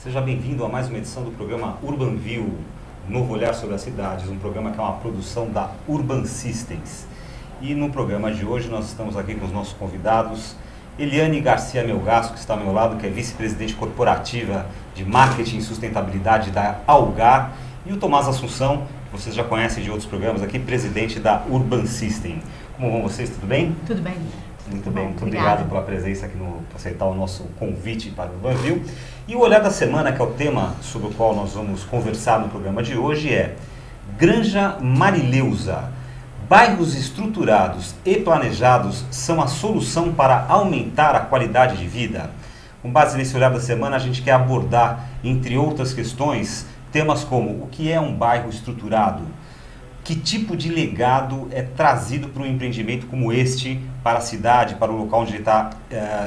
Seja bem-vindo a mais uma edição do programa UrbanView, Novo Olhar sobre as Cidades, um programa que é uma produção da Urban Systems. E no programa de hoje nós estamos aqui com os nossos convidados, Eliane Garcia Melgaço, que está ao meu lado, que é vice-presidente corporativa de marketing e sustentabilidade da Algar, e o Tomás Assunção, que vocês já conhecem de outros programas aqui, presidente da Urban System. Como vão vocês? Tudo bem? Tudo bem. Muito bem, muito obrigado pela presença aqui, por aceitar o nosso convite para o UrbanView. E o Olhar da Semana, que é o tema sobre o qual nós vamos conversar no programa de hoje, é Granja Marileusa. Bairros estruturados e planejados são a solução para aumentar a qualidade de vida? Com base nesse Olhar da Semana, a gente quer abordar, entre outras questões, temas como o que é um bairro estruturado, que tipo de legado é trazido para um empreendimento como este para a cidade, para o local onde ele está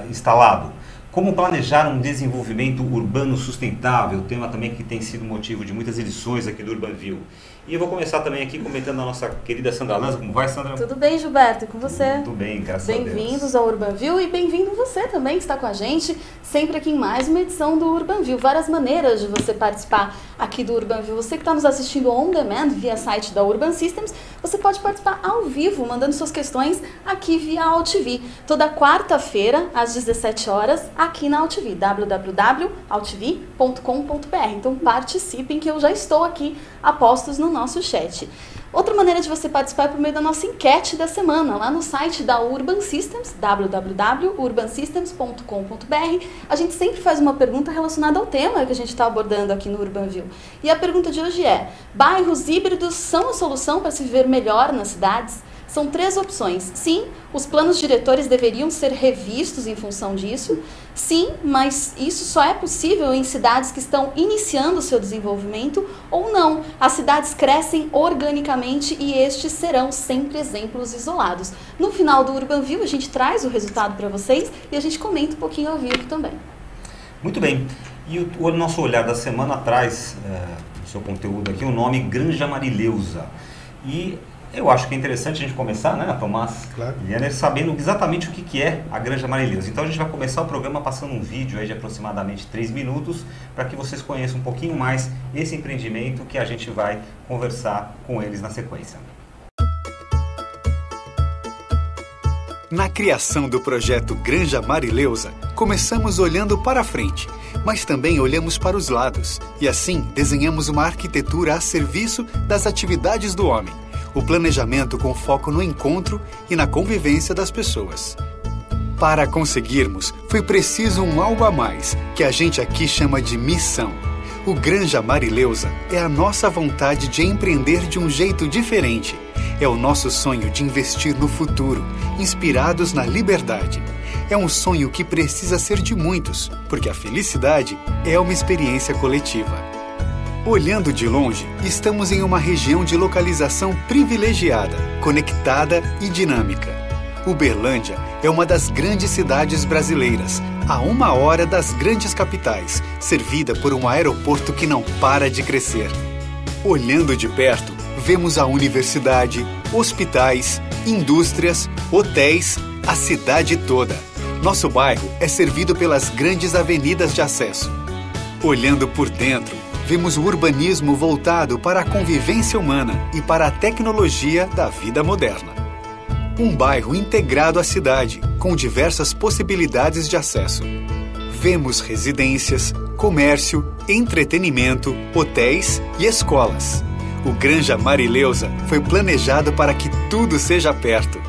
instalado. Como planejar um desenvolvimento urbano sustentável, tema também que tem sido motivo de muitas edições aqui do UrbanView. E eu vou começar também aqui comentando a nossa querida Sandra Lanza. Como vai, Sandra? Tudo bem, Gilberto, e com você? Tudo bem, graças a Deus. Bem-vindos ao UrbanView e bem-vindo você também que está com a gente, sempre aqui em mais uma edição do UrbanView. Várias maneiras de você participar aqui do UrbanView. Você que está nos assistindo on demand via site da Urban Systems, você pode participar ao vivo, mandando suas questões aqui via AltV. Toda quarta-feira, às 17 horas, aqui na AltV, www.altv.com.br. Então participem que eu já estou aqui a postos no nosso chat. Outra maneira de você participar é por meio da nossa enquete da semana, lá no site da Urban Systems, www.urbansystems.com.br. A gente sempre faz uma pergunta relacionada ao tema que a gente está abordando aqui no UrbanView. E a pergunta de hoje é: bairros híbridos são a solução para se viver melhor nas cidades? São 3 opções. Sim, os planos diretores deveriam ser revistos em função disso. Sim, mas isso só é possível em cidades que estão iniciando o seu desenvolvimento, ou não. As cidades crescem organicamente e estes serão sempre exemplos isolados. No final do UrbanView, a gente traz o resultado para vocês e a gente comenta um pouquinho ao vivo também. Muito bem. E o nosso Olhar da Semana traz, no seu conteúdo aqui, o nome Granja Marileusa. E eu acho que é interessante a gente começar, né, Tomás? Claro. Sabendo exatamente o que é a Granja Marileusa. Então a gente vai começar o programa passando um vídeo aí de aproximadamente 3 minutos para que vocês conheçam um pouquinho mais esse empreendimento que a gente vai conversar com eles na sequência. Na criação do projeto Granja Marileusa, começamos olhando para frente, mas também olhamos para os lados e assim desenhamos uma arquitetura a serviço das atividades do homem. O planejamento com foco no encontro e na convivência das pessoas. Para conseguirmos, foi preciso um algo a mais, que a gente aqui chama de missão. O Granja Marileusa é a nossa vontade de empreender de um jeito diferente. É o nosso sonho de investir no futuro, inspirados na liberdade. É um sonho que precisa ser de muitos, porque a felicidade é uma experiência coletiva. Olhando de longe, estamos em uma região de localização privilegiada, conectada e dinâmica. Uberlândia é uma das grandes cidades brasileiras, a 1 hora das grandes capitais, servida por um aeroporto que não para de crescer. Olhando de perto, vemos a universidade, hospitais, indústrias, hotéis, a cidade toda. Nosso bairro é servido pelas grandes avenidas de acesso. Olhando por dentro, vemos o urbanismo voltado para a convivência humana e para a tecnologia da vida moderna. Um bairro integrado à cidade, com diversas possibilidades de acesso. Vemos residências, comércio, entretenimento, hotéis e escolas. O Granja Marileusa foi planejado para que tudo seja perto.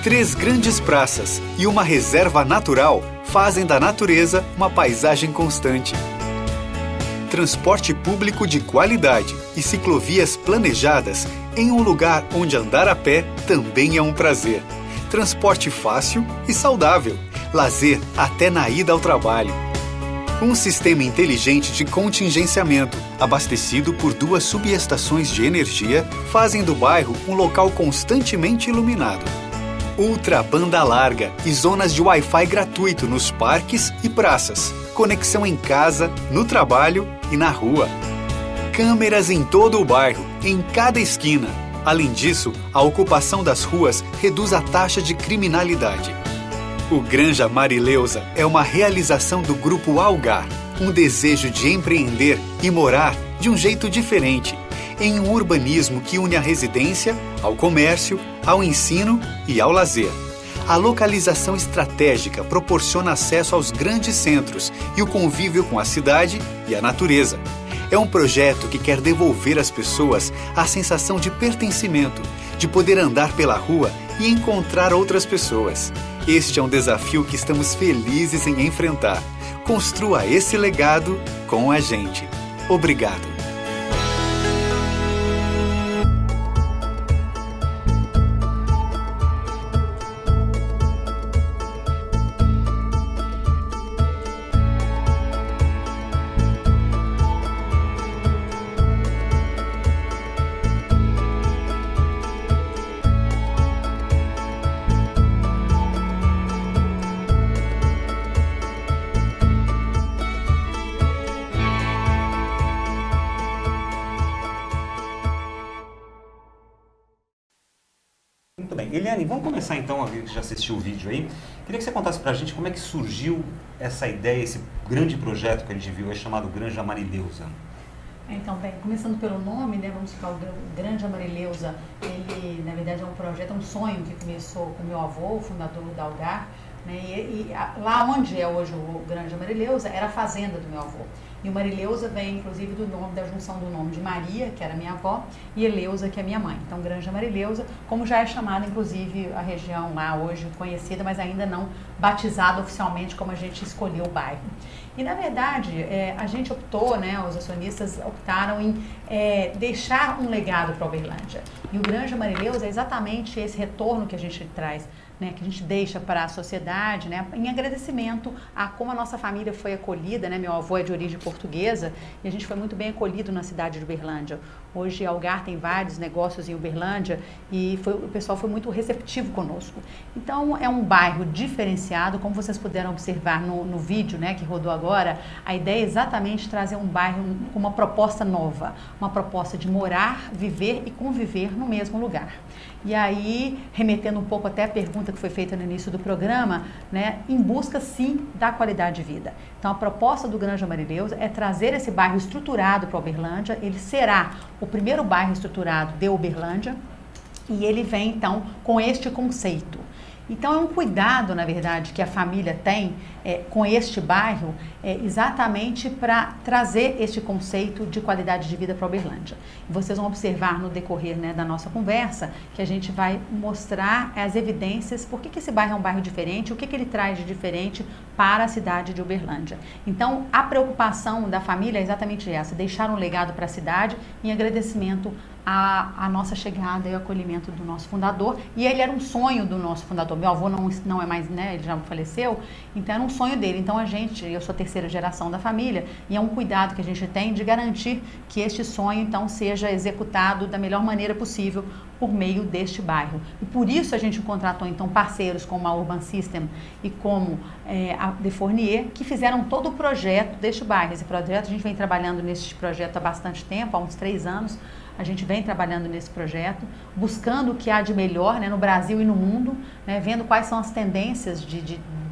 3 grandes praças e uma reserva natural fazem da natureza uma paisagem constante. Transporte público de qualidade e ciclovias planejadas em um lugar onde andar a pé também é um prazer. Transporte fácil e saudável, lazer até na ida ao trabalho. Um sistema inteligente de contingenciamento, abastecido por 2 subestações de energia, fazem do bairro um local constantemente iluminado. Ultra banda larga e zonas de Wi-Fi gratuito nos parques e praças. Conexão em casa, no trabalho e na rua. Câmeras em todo o bairro, em cada esquina. Além disso, a ocupação das ruas reduz a taxa de criminalidade. O Granja Marileusa é uma realização do Grupo Algar, um desejo de empreender e morar de um jeito diferente, em um urbanismo que une a residência ao comércio, ao ensino e ao lazer. A localização estratégica proporciona acesso aos grandes centros e o convívio com a cidade e a natureza. É um projeto que quer devolver às pessoas a sensação de pertencimento, de poder andar pela rua e encontrar outras pessoas. Este é um desafio que estamos felizes em enfrentar. Construa esse legado com a gente. Obrigado. Muito bem. Eliane, vamos começar então, a gente já assistiu o vídeo aí. Queria que você contasse pra gente como é que surgiu essa ideia, esse grande projeto que a gente viu aí, chamado Granja Marileuza. Então, bem, começando pelo nome, né, vamos ficar o Granja Marileuza, ele, na verdade, é um projeto, é um sonho que começou com meu avô, o fundador da Algar, né, lá onde é hoje o Granja Marileuza, era a fazenda do meu avô. E o Marileuza vem, inclusive, do nome, da junção do nome de Maria, que era minha avó, e Eleusa, que é minha mãe. Então, Granja Marileuza, como já é chamada, inclusive, a região lá hoje conhecida, mas ainda não batizada oficialmente como a gente escolheu o bairro. E, na verdade, a gente optou, né, os acionistas optaram em deixar um legado para a Uberlândia. E o Granja Marileuza é exatamente esse retorno que a gente traz, né, que a gente deixa para a sociedade, né, em agradecimento a como a nossa família foi acolhida, né, meu avô é de origem portuguesa e a gente foi muito bem acolhido na cidade de Uberlândia. Hoje Algar tem vários negócios em Uberlândia e o pessoal foi muito receptivo conosco. Então é um bairro diferenciado, como vocês puderam observar no vídeo, né, que rodou agora, a ideia é exatamente trazer um bairro com uma proposta nova, uma proposta de morar, viver e conviver no mesmo lugar. E aí, remetendo um pouco até a pergunta que foi feita no início do programa, né, em busca, sim, da qualidade de vida. Então, a proposta do Granja Marileuza é trazer esse bairro estruturado para Uberlândia. Ele será o primeiro bairro estruturado de Uberlândia e ele vem, então, com este conceito. Então, é um cuidado, na verdade, que a família tem com este bairro, exatamente para trazer este conceito de qualidade de vida para a Uberlândia. Vocês vão observar no decorrer, né, da nossa conversa que a gente vai mostrar as evidências, por que esse bairro é um bairro diferente, o que ele traz de diferente para a cidade de Uberlândia. Então, a preocupação da família é exatamente essa, deixar um legado para a cidade em agradecimento a nossa chegada e o acolhimento do nosso fundador. E ele era um sonho do nosso fundador. Meu avô não é mais, né, ele já faleceu, então era um sonho dele. Então eu sou a terceira geração da família e é um cuidado que a gente tem de garantir que este sonho então seja executado da melhor maneira possível por meio deste bairro. E por isso a gente contratou então parceiros como a Urban System e como a De Fournier, que fizeram todo o projeto deste bairro. Esse projeto, a gente vem trabalhando nesse projeto há bastante tempo, há uns 3 anos. A gente vem trabalhando nesse projeto, buscando o que há de melhor, né, no Brasil e no mundo, né, vendo quais são as tendências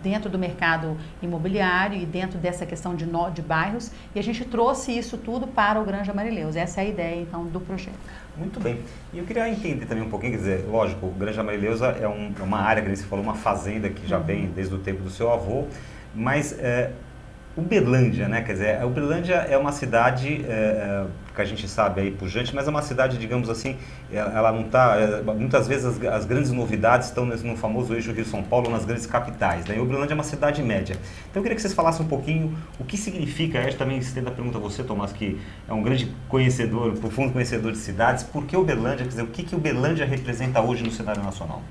dentro do mercado imobiliário e dentro dessa questão de bairros, e a gente trouxe isso tudo para o Granja Marileuza. Essa é a ideia, então, do projeto. Muito bem. E eu queria entender também um pouquinho, quer dizer, lógico, o Granja Marileuza é uma área, que você falou, uma fazenda que já vem desde o tempo do seu avô, mas Uberlândia, né? Quer dizer, a Uberlândia é uma cidade que a gente sabe aí pujante, mas é uma cidade, digamos assim, ela não está... muitas vezes as grandes novidades estão no famoso eixo Rio-São Paulo, nas grandes capitais, né? E Uberlândia é uma cidade média. Então eu queria que vocês falassem um pouquinho o que significa, eu também estendo a pergunta a você, Tomás, que é um grande conhecedor, profundo conhecedor de cidades, por que Uberlândia, quer dizer, o que Uberlândia representa hoje no cenário nacional?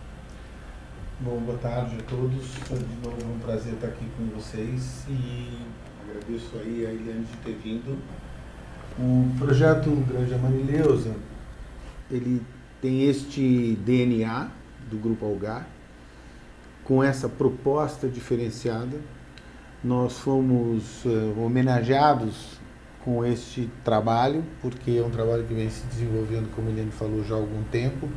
Bom, boa tarde a todos. De novo, é um prazer estar aqui com vocês e agradeço aí a Eliane de ter vindo. O projeto Granja Marileuza, ele tem este DNA do Grupo Algar, com essa proposta diferenciada. Nós fomos homenageados com este trabalho, porque é um trabalho que vem se desenvolvendo, como a Eliane falou, já há algum tempo,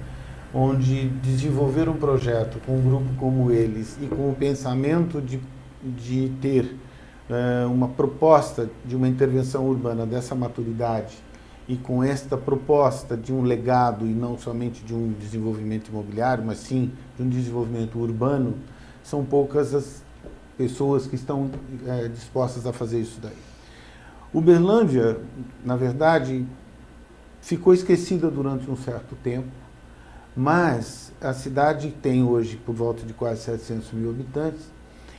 onde desenvolver um projeto com um grupo como eles e com o pensamento de ter uma proposta de uma intervenção urbana dessa maturidade e com esta proposta de um legado e não somente de um desenvolvimento imobiliário, mas sim de um desenvolvimento urbano, são poucas as pessoas que estão dispostas a fazer isso daí. Uberlândia, na verdade, ficou esquecida durante um certo tempo, mas a cidade tem hoje por volta de quase 700 mil habitantes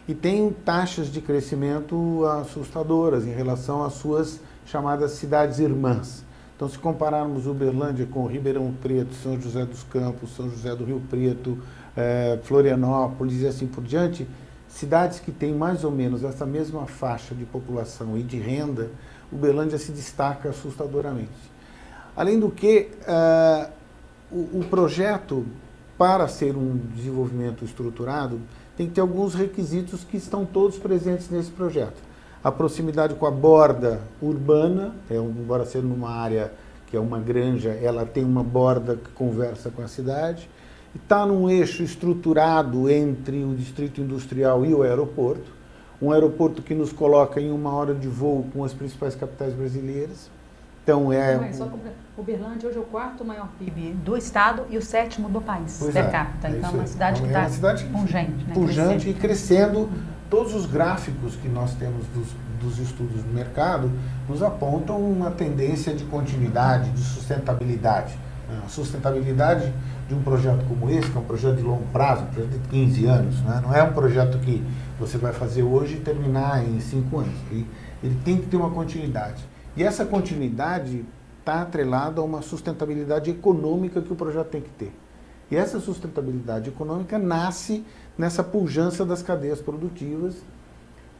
e tem taxas de crescimento assustadoras em relação às suas chamadas cidades irmãs. Então, se compararmos Uberlândia com Ribeirão Preto, São José dos Campos, São José do Rio Preto, Florianópolis e assim por diante, cidades que têm mais ou menos essa mesma faixa de população e de renda, Uberlândia se destaca assustadoramente. Além do que, o projeto, para ser um desenvolvimento estruturado, tem que ter alguns requisitos que estão todos presentes nesse projeto. A proximidade com a borda urbana, embora seja numa área que é uma granja, ela tem uma borda que conversa com a cidade. Está num eixo estruturado entre o distrito industrial e o aeroporto. Um aeroporto que nos coloca em 1 hora de voo com as principais capitais brasileiras. Então Uberlândia hoje é o 4º maior PIB do estado e o 7º do país, pois per capita. Então é uma cidade que está pungente. Pujante e crescendo. Todos os gráficos que nós temos dos estudos do mercado nos apontam uma tendência de continuidade, de sustentabilidade. A sustentabilidade de um projeto como esse, que é um projeto de longo prazo, um projeto de 15 anos, né? Não é um projeto que você vai fazer hoje e terminar em 5 anos. Ele tem que ter uma continuidade. E essa continuidade está atrelada a uma sustentabilidade econômica que o projeto tem que ter. E essa sustentabilidade econômica nasce nessa pujança das cadeias produtivas,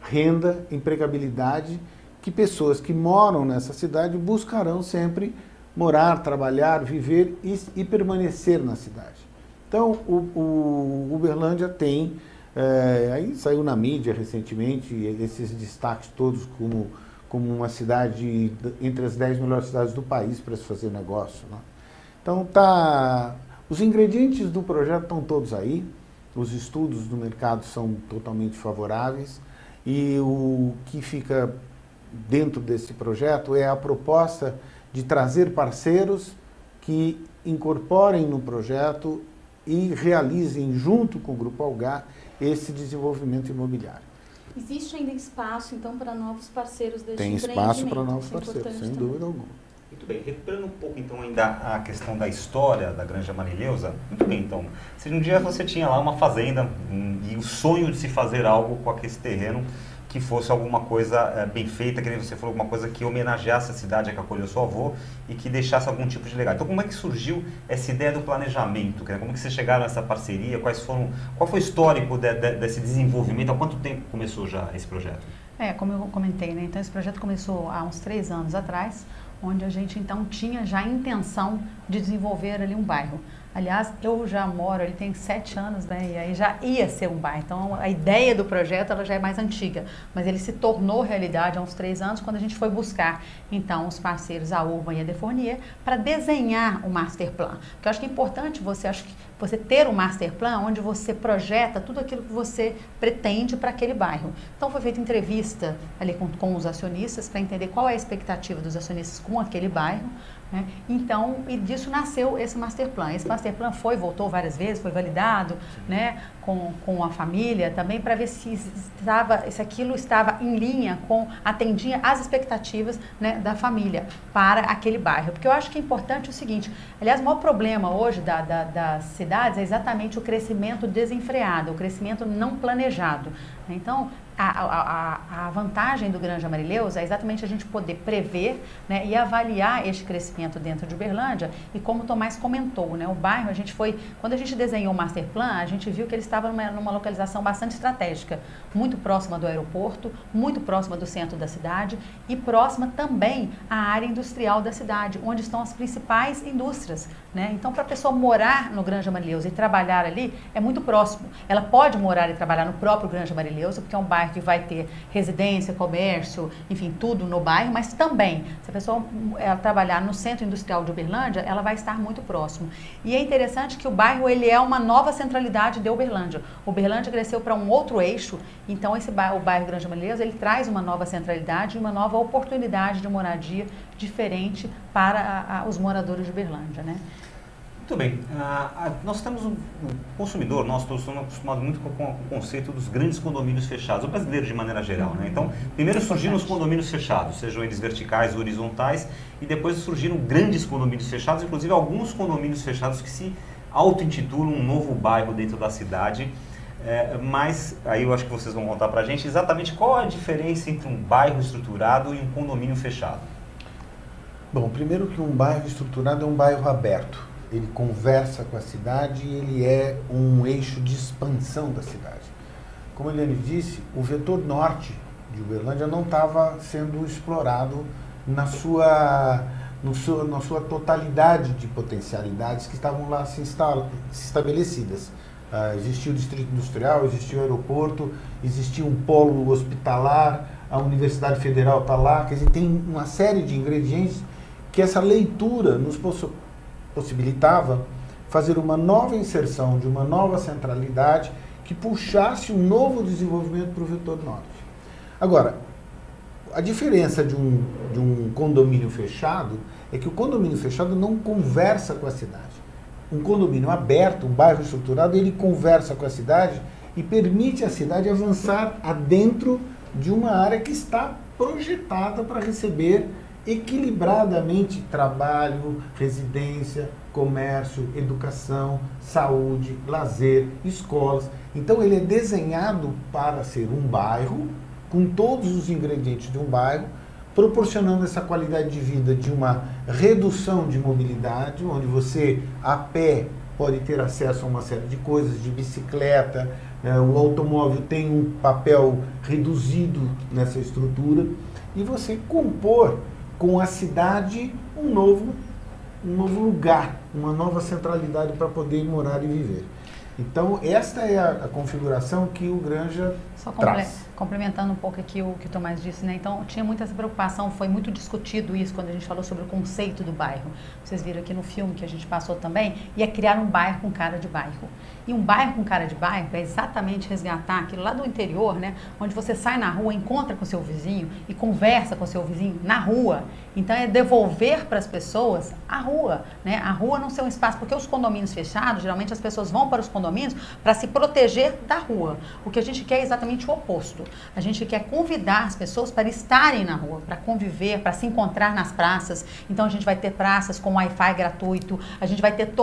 renda, empregabilidade, que pessoas que moram nessa cidade buscarão sempre morar, trabalhar, viver e permanecer na cidade. Então, o Uberlândia tem, aí saiu na mídia recentemente, esses destaques todos como uma cidade entre as 10 melhores cidades do país para se fazer negócio, né? Então, os ingredientes do projeto estão todos aí, os estudos do mercado são totalmente favoráveis e o que fica dentro desse projeto é a proposta de trazer parceiros que incorporem no projeto e realizem junto com o Grupo Algar esse desenvolvimento imobiliário. Existe ainda espaço, então, para novos parceiros deste Tem espaço para novos parceiros, sem dúvida alguma. Muito bem, recuperando um pouco então ainda a questão da história da Granja Marileuza. Muito bem, então, se um dia você tinha lá uma fazenda e o sonho de se fazer algo com aquele terreno que fosse alguma coisa bem feita, que nem você falou, alguma coisa que homenageasse a cidade que acolheu seu avô e que deixasse algum tipo de legado. Então, como é que surgiu essa ideia do planejamento? Como que vocês chegaram a essa parceria? Qual foi o histórico desse desenvolvimento? Há quanto tempo começou já esse projeto? Como eu comentei, né? Então esse projeto começou há uns 3 anos atrás, onde a gente então tinha já a intenção de desenvolver ali um bairro. Aliás, eu já moro ali tem 7 anos, né? E aí já ia ser um bairro. Então a ideia do projeto ela já é mais antiga, mas ele se tornou realidade há uns 3 anos quando a gente foi buscar então os parceiros, a Urban e a Defournier, para desenhar o master plan. Porque eu acho que é importante você ter um master plan onde você projeta tudo aquilo que você pretende para aquele bairro. Então foi feita entrevista ali com os acionistas para entender qual é a expectativa dos acionistas com aquele bairro, né? Então, e disso nasceu esse master plan. Esse master plan voltou várias vezes, foi validado, né, com a família também para ver se aquilo estava em linha atendia às expectativas, né, da família para aquele bairro. Porque eu acho que é importante o seguinte, aliás, o maior problema hoje das cidades é exatamente o crescimento desenfreado, o crescimento não planejado. Então, a vantagem do Granja Marileuza é exatamente a gente poder prever, né, e avaliar este crescimento dentro de Uberlândia. E como o Tomás comentou, né, o bairro, quando a gente desenhou o master plan, a gente viu que ele estava numa localização bastante estratégica, muito próxima do aeroporto, muito próxima do centro da cidade e próxima também à área industrial da cidade, onde estão as principais indústrias, né? Então, para a pessoa morar no Granja Marileuza e trabalhar ali, é muito próximo. Ela pode morar e trabalhar no próprio Granja Marileuza, Marileuza, porque é um bairro que vai ter residência, comércio, enfim, tudo no bairro, mas também, se a pessoa trabalhar no centro industrial de Uberlândia, ela vai estar muito próximo. E é interessante que o bairro, ele é uma nova centralidade de Uberlândia. Uberlândia cresceu para um outro eixo, então o bairro Granja Marileuza, ele traz uma nova centralidade e uma nova oportunidade de moradia diferente para os moradores de Uberlândia, né? Muito bem. Nós temos um consumidor, nós todos estamos acostumados muito com o conceito dos grandes condomínios fechados, o brasileiro de maneira geral, né? Então, primeiro surgiram os condomínios fechados, sejam eles verticais ou horizontais, e depois surgiram grandes condomínios fechados, inclusive alguns condomínios fechados que se auto-intitulam um novo bairro dentro da cidade. Mas aí eu acho que vocês vão contar pra gente exatamente qual a diferença entre um bairro estruturado e um condomínio fechado. Bom, primeiro que um bairro estruturado é um bairro aberto. Ele conversa com a cidade e ele é um eixo de expansão da cidade. Como a Eliane disse, o vetor norte de Uberlândia não estava sendo explorado na sua totalidade de potencialidades que estavam lá se estabelecidas. Existia o distrito industrial, existia o aeroporto, existia um polo hospitalar, a Universidade Federal está lá, quer dizer, tem uma série de ingredientes que essa leitura nos possibilitava fazer uma nova inserção de uma nova centralidade que puxasse um novo desenvolvimento para o vetor norte. Agora, a diferença de um condomínio fechado é que o condomínio fechado não conversa com a cidade. Um condomínio aberto, um bairro estruturado, ele conversa com a cidade e permite à cidade avançar adentro de uma área que está projetada para receber equilibradamente trabalho, residência, comércio, educação, saúde, lazer, escolas. Então ele é desenhado para ser um bairro com todos os ingredientes de um bairro, proporcionando essa qualidade de vida de uma redução de mobilidade, onde você a pé pode ter acesso a uma série de coisas, de bicicleta, o automóvel tem um papel reduzido nessa estrutura, e você compor com a cidade um novo lugar, uma nova centralidade para poder morar e viver. Então, esta é a configuração que o Granja traz. Complementando um pouco aqui o que o Tomás disse, né? Então, tinha muita essa preocupação, foi muito discutido isso quando a gente falou sobre o conceito do bairro. Vocês viram aqui no filme que a gente passou também, e é criar um bairro com cara de bairro. E um bairro com cara de bairro é exatamente resgatar aquilo lá do interior, né? Onde você sai na rua, encontra com seu vizinho e conversa com seu vizinho na rua. Então, é devolver para as pessoas a rua, né? A rua não ser um espaço, porque os condomínios fechados, geralmente as pessoas vão para os condomínios para se proteger da rua. O que a gente quer é exatamente o oposto. A gente quer convidar as pessoas para estarem na rua, para conviver, para se encontrar nas praças. Então a gente vai ter praças com Wi-Fi gratuito, a gente vai ter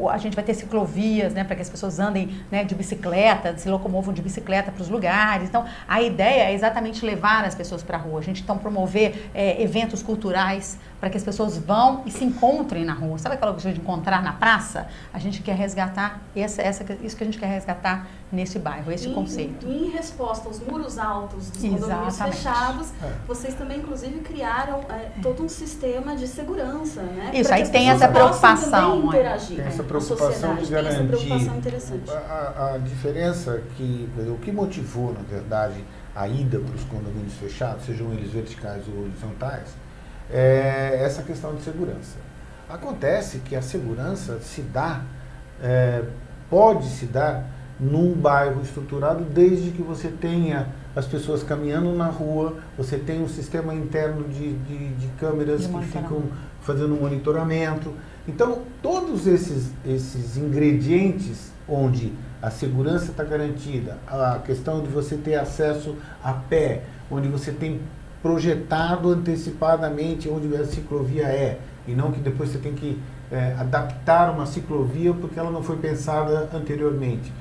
a gente vai ter ciclovias, né, para que as pessoas andem, né, de bicicleta, se locomovam de bicicleta para os lugares. Então a ideia é exatamente levar as pessoas para a rua. A gente então promover eventos culturais para que as pessoas vão e se encontrem na rua. Sabe aquela coisa de encontrar na praça? A gente quer resgatar isso que a gente quer resgatar nesse bairro, esse conceito. Em resposta aos muros altos dos condomínios fechados, vocês também, inclusive, criaram todo um sistema de segurança, né? Isso, aí tem essa preocupação. Interagir, tem essa preocupação de garantir. Tem essa preocupação interessante. A diferença o que motivou, na verdade, a ida para os condomínios fechados, sejam eles verticais ou horizontais, é essa questão de segurança. Acontece que a segurança pode se dar num bairro estruturado, desde que você tenha as pessoas caminhando na rua, você tem um sistema interno de câmeras que ficam fazendo um monitoramento. Então, todos esses ingredientes onde a segurança está garantida, a questão de você ter acesso a pé, onde você tem projetado antecipadamente onde a ciclovia e não que depois você tem que adaptar uma ciclovia porque ela não foi pensada anteriormente.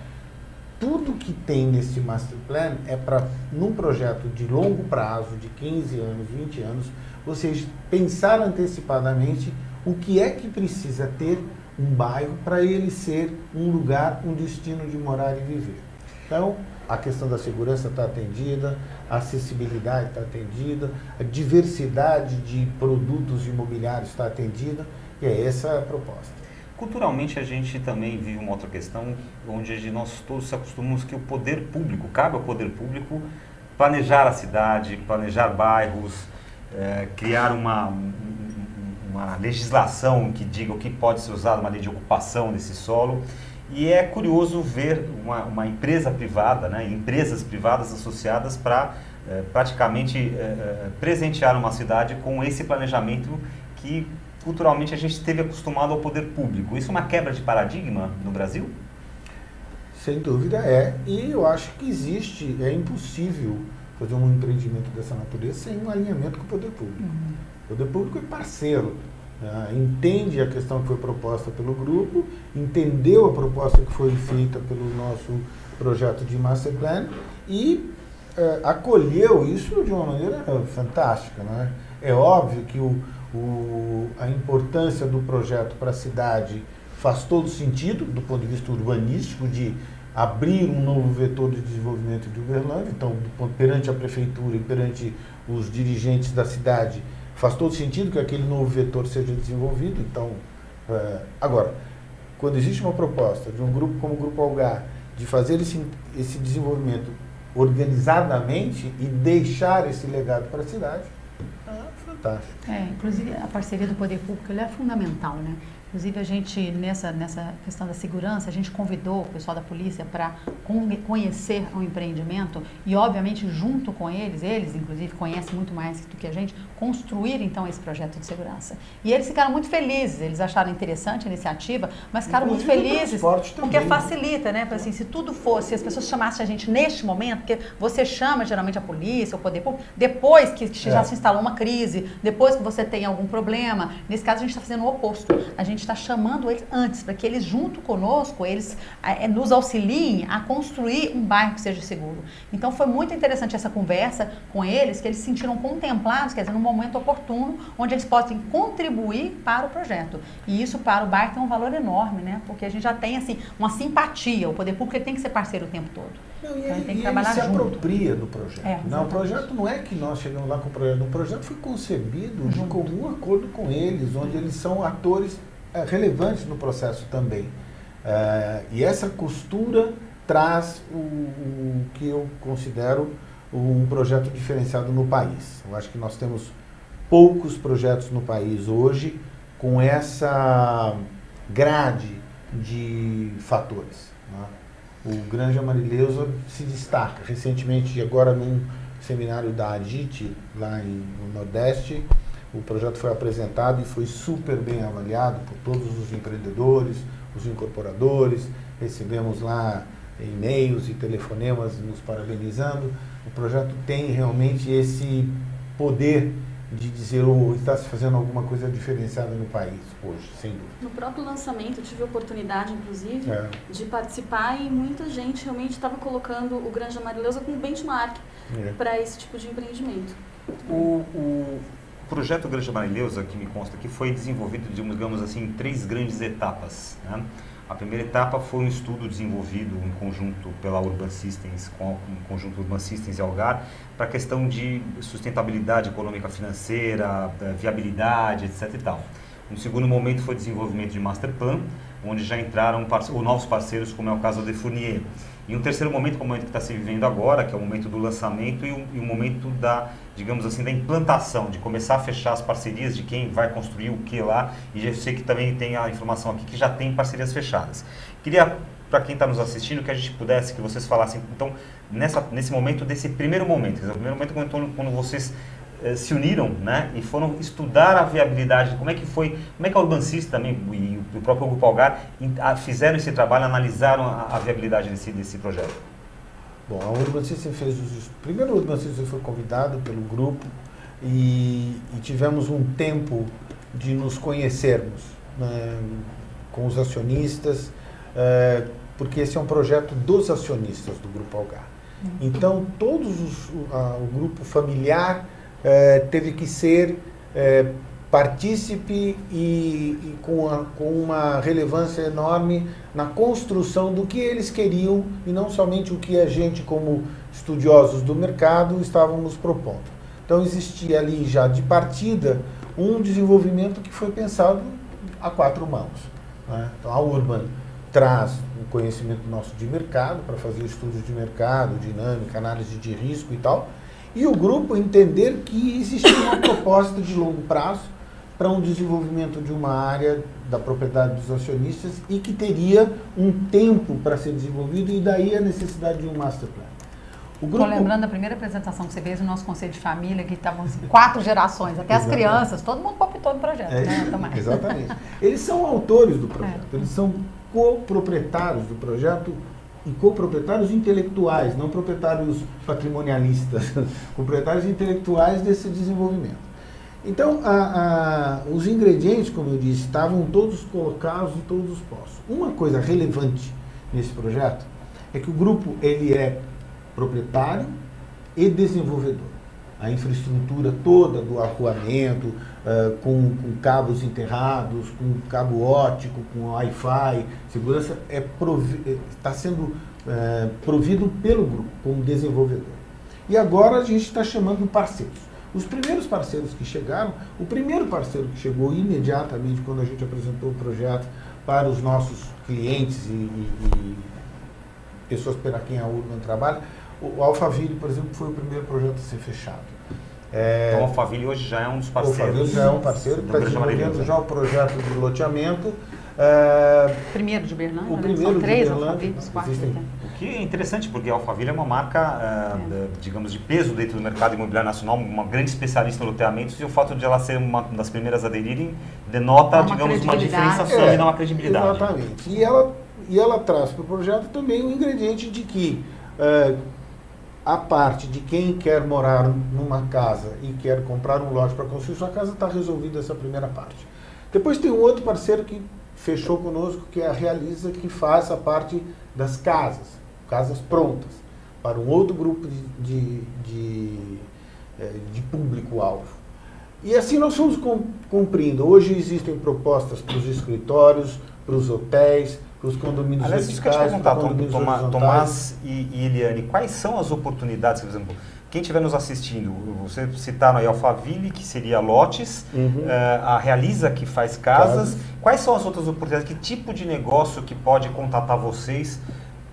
Tudo que tem nesse Master Plan é para, num projeto de longo prazo, de 15 anos, 20 anos, vocês pensar antecipadamente o que é que precisa ter um bairro para ele ser um lugar, um destino de morar e viver. Então, a questão da segurança está atendida, a acessibilidade está atendida, a diversidade de produtos imobiliários está atendida, e é essa a proposta. Culturalmente a gente também vive uma outra questão, onde nós todos se acostumamos que o poder público, cabe ao poder público planejar a cidade, planejar bairros, criar uma legislação que diga o que pode ser usado, uma lei de ocupação desse solo. E é curioso ver uma empresa privada, né, empresas privadas associadas para praticamente presentear uma cidade com esse planejamento que culturalmente a gente esteve acostumado ao poder público. Isso é uma quebra de paradigma no Brasil? Sem dúvida é, e eu acho que é impossível fazer um empreendimento dessa natureza sem um alinhamento com o poder público. O poder público é parceiro, entende a questão que foi proposta pelo grupo, entendeu a proposta que foi feita pelo nosso projeto de Master Plan e acolheu isso de uma maneira fantástica, né? É óbvio que a importância do projeto para a cidade faz todo sentido do ponto de vista urbanístico, de abrir um novo vetor de desenvolvimento de Uberlândia. Então, perante a prefeitura e perante os dirigentes da cidade, faz todo sentido que aquele novo vetor seja desenvolvido. Então, agora, quando existe uma proposta de um grupo como o Grupo Algar de fazer esse desenvolvimento organizadamente e deixar esse legado para a cidade, é fantástico. Inclusive a parceria do poder público é fundamental, né? Inclusive a gente, nessa questão da segurança, a gente convidou o pessoal da polícia para conhecer o empreendimento e, obviamente, junto com eles inclusive conhecem muito mais do que a gente, construir então esse projeto de segurança. E eles ficaram muito felizes, eles acharam interessante a iniciativa, mas ficaram muito felizes porque facilita, né? Assim, se tudo fosse, se as pessoas chamassem a gente neste momento, porque você chama geralmente a polícia, o poder público, depois que já se instalou uma crise, depois que você tem algum problema, nesse caso a gente está fazendo o oposto, a gente está chamando eles antes, para que eles junto conosco, eles nos auxiliem a construir um bairro que seja seguro. Então foi muito interessante essa conversa com eles, que eles se sentiram contemplados, quer dizer, num momento oportuno, onde eles possam contribuir para o projeto. E isso para o bairro tem um valor enorme, né? Porque a gente já tem assim uma simpatia, o poder público tem que ser parceiro o tempo todo. Não, então, ele tem que trabalhar junto. Ele se apropria do projeto. O projeto não é que nós chegamos lá com o projeto. O projeto foi concebido de comum acordo com eles, onde eles são atores relevantes no processo também. E essa costura traz o que eu considero um projeto diferenciado no país. Eu acho que nós temos poucos projetos no país hoje com essa grade de fatores, né? O Granja Marileusa se destaca. Recentemente, agora num seminário da ADIT, lá no Nordeste, o projeto foi apresentado e foi super bem avaliado por todos os empreendedores, os incorporadores. Recebemos lá e-mails e telefonemas nos parabenizando. O projeto tem realmente esse poder de dizer está se fazendo alguma coisa diferenciada no país hoje, sem dúvida. No próprio lançamento, eu tive a oportunidade, inclusive, de participar e muita gente realmente estava colocando o Granja Marileusa como benchmark para esse tipo de empreendimento. O projeto Granja Marileusa, que me consta que foi desenvolvido, digamos assim, em 3 grandes etapas, né? A primeira etapa foi um estudo desenvolvido em conjunto pela Urban Systems, com o conjunto Urban Systems e Algar, para a questão de sustentabilidade econômica financeira, viabilidade, etc. e tal. Um segundo momento foi o desenvolvimento de Master Plan, onde já entraram novos parceiros, como é o caso da Fournier. E um terceiro momento, que é o momento que está se vivendo agora, que é o momento do lançamento e o momento da, digamos assim, da implantação, de começar a fechar as parcerias de quem vai construir o que lá. E eu sei que também tem a informação aqui que já tem parcerias fechadas. Queria, para quem está nos assistindo, que a gente pudesse, que vocês falassem, então, nesse momento, desse primeiro momento, quer dizer, o primeiro momento quando vocês se uniram, né, e foram estudar a viabilidade, como é que a Urban Systems também e o próprio Grupo Algar fizeram esse trabalho, analisaram a viabilidade desse projeto. Bom, a Urban Systems primeiro o Urban Systems foi convidado pelo grupo e tivemos um tempo de nos conhecermos, né, com os acionistas, porque esse é um projeto dos acionistas do Grupo Algar. Então, o grupo familiar teve que ser partícipe e com uma relevância enorme na construção do que eles queriam e não somente o que a gente, como estudiosos do mercado, estávamos propondo. Então existia ali já de partida um desenvolvimento que foi pensado a 4 mãos. né? Então a Urban traz um conhecimento nosso de mercado, para fazer estudos de mercado, dinâmica, análise de risco e tal, e o grupo entender que existia uma proposta de longo prazo para um desenvolvimento de uma área da propriedade dos acionistas e que teria um tempo para ser desenvolvido, e daí a necessidade de um master plan. Estou lembrando da primeira apresentação que você fez no nosso conselho de família, que estavam assim, 4 gerações, até as crianças, todo mundo palpitou no projeto, né? Também. Exatamente. Eles são autores do projeto, eles são coproprietários do projeto e coproprietários intelectuais, não proprietários patrimonialistas, proprietários intelectuais desse desenvolvimento. Então, os ingredientes, como eu disse, estavam todos colocados em todos os postos. Uma coisa relevante nesse projeto é que o grupo ele é proprietário e desenvolvedor. A infraestrutura toda do arcoamento, com cabos enterrados, com cabo óptico, com Wi-Fi, segurança, está sendo provido pelo grupo como desenvolvedor. E agora a gente está chamando parceiros. Os primeiros parceiros que chegaram, o primeiro parceiro que chegou imediatamente quando a gente apresentou o projeto para os nossos clientes e pessoas para quem a Urban trabalha, o Alphaville, por exemplo, foi o primeiro projeto a ser fechado. Então o Alphaville hoje já é um dos parceiros. O Alphaville já é um parceiro, está desenvolvendo já o projeto de loteamento. Primeiro de Berlândia, o primeiro são 3 de Berlândia, Alphavilles, 4. O que é interessante, porque a Alphaville é uma marca, digamos, de peso dentro do mercado imobiliário nacional, uma grande especialista em loteamentos, e o fato de ela ser uma das primeiras a aderirem denota, digamos, uma diferenciação e não uma credibilidade. Exatamente. E ela traz para o projeto também o ingrediente de que a parte de quem quer morar numa casa e quer comprar um lote para construir sua casa, está resolvida essa primeira parte. Depois tem um outro parceiro que fechou conosco, que é a Realiza, que faz a parte das casas prontas, para um outro grupo de público-alvo. E assim nós fomos cumprindo. Hoje existem propostas para os escritórios, para os hotéis, para os condomínios verticais. Aliás, isso que eu te perguntar, Tomás e Eliane, quais são as oportunidades, por exemplo, quem estiver nos assistindo, você citaram aí Alphaville, que seria lotes, a Realiza, que faz casas. Quais são as outras oportunidades? Que tipo de negócio que pode contatar vocês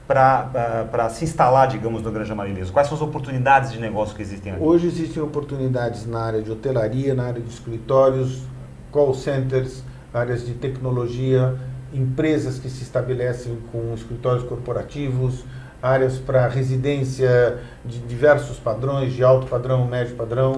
para se instalar, digamos, no Granja Marileuza? Quais são as oportunidades de negócio que existem aqui? Hoje existem oportunidades na área de hotelaria, na área de escritórios, call centers, áreas de tecnologia, empresas que se estabelecem com escritórios corporativos, áreas para residência de diversos padrões, de alto padrão, médio padrão.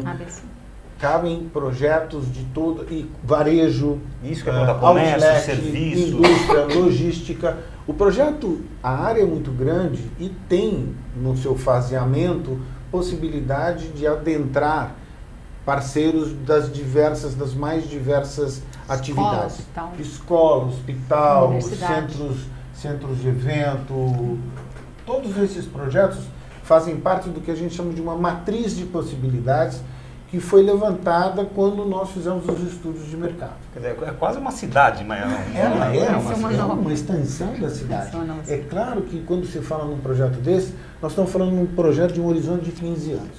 Cabem projetos de todo, e varejo, isso que é comércio, outlet, serviços, indústria, logística. O projeto, a área é muito grande e tem no seu faseamento possibilidade de adentrar parceiros das mais diversas atividades. Escola, hospital, centros de evento. Todos esses projetos fazem parte do que a gente chama de uma matriz de possibilidades que foi levantada quando nós fizemos os estudos de mercado. Quer dizer, é quase uma cidade, mas é uma extensão da cidade. É claro que quando você fala num projeto desse, nós estamos falando num projeto de um horizonte de 15 anos.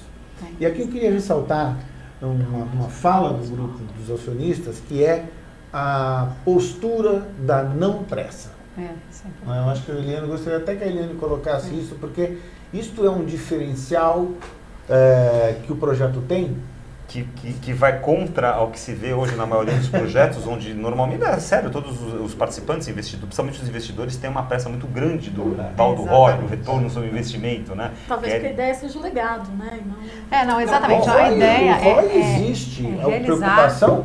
E aqui eu queria ressaltar uma fala do grupo dos acionistas, que é a postura da não pressa. Eu acho que a Eliane, gostaria até que a Eliane colocasse isso, porque isto é um diferencial que o projeto tem. Que vai contra ao que se vê hoje na maioria dos projetos, onde normalmente, sério, todos os participantes, principalmente os investidores, têm uma pressa muito grande do tal do ROI, do retorno sobre investimento, né? Talvez porque a ideia seja o legado, né? Não, exatamente. A ideia existe.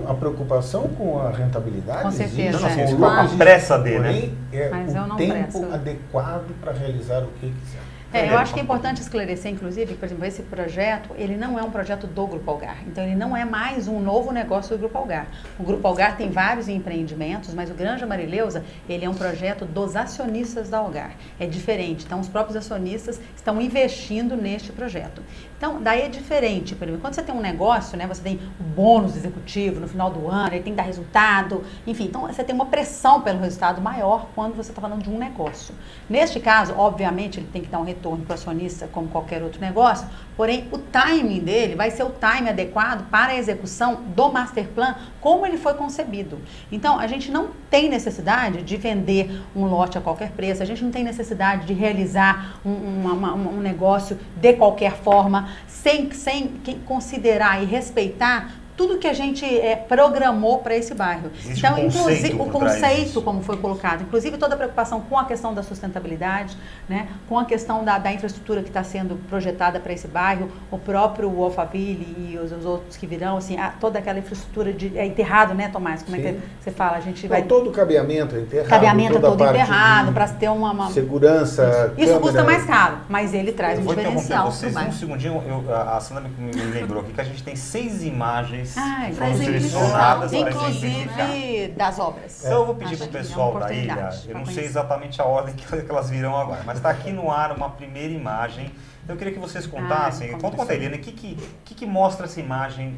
A preocupação com a rentabilidade com certeza, existe. A pressa dele, né? Mas o tempo adequado para realizar o que quiser. Eu acho que é importante esclarecer, inclusive, por exemplo, esse projeto, ele não é um projeto do Grupo Algar. Então, ele não é mais um novo negócio do Grupo Algar. O Grupo Algar tem vários empreendimentos, mas o Granja Marileuza, ele é um projeto dos acionistas da Algar. É diferente. Então, os próprios acionistas estão investindo neste projeto. Então, daí é diferente. Por exemplo, quando você tem um negócio, né, você tem o bônus executivo no final do ano, ele tem que dar resultado, enfim. Então, você tem uma pressão pelo resultado maior quando você está falando de um negócio. Neste caso, obviamente, ele tem que dar um retorno retorno para o acionista como qualquer outro negócio, porém o timing dele vai ser o time adequado para a execução do master plan como ele foi concebido. Então, a gente não tem necessidade de vender um lote a qualquer preço, a gente não tem necessidade de realizar um negócio de qualquer forma, sem considerar e respeitar tudo que a gente programou para esse bairro. Existe Então, um inclusive, conceito o por trás conceito, disso. como foi colocado, inclusive toda a preocupação com a questão da sustentabilidade, né, com a questão da infraestrutura que está sendo projetada para esse bairro, o próprio Alphaville e os outros que virão, assim, toda aquela infraestrutura é enterrado, né, Tomás? Como é que você fala? A gente vai... Todo o cabeamento é enterrado. Cabeamento toda a todo parte enterrado, de para ter uma... segurança. Isso custa mais caro, mas ele traz Eu um vou interromper diferencial para o vocês um bairro. segundinho. A Sandra me lembrou aqui que a gente tem 6 imagens Ah, que pra foram exemplificar. selecionadas para exemplificar. Inclusive das obras. Então eu vou pedir Acho para o que é pessoal uma da ilha, oportunidade eu pra não sei conhecer. exatamente a ordem que elas virão agora, mas está aqui no ar uma primeira imagem. Então eu queria que vocês contassem, conta a Eliane, o que mostra essa imagem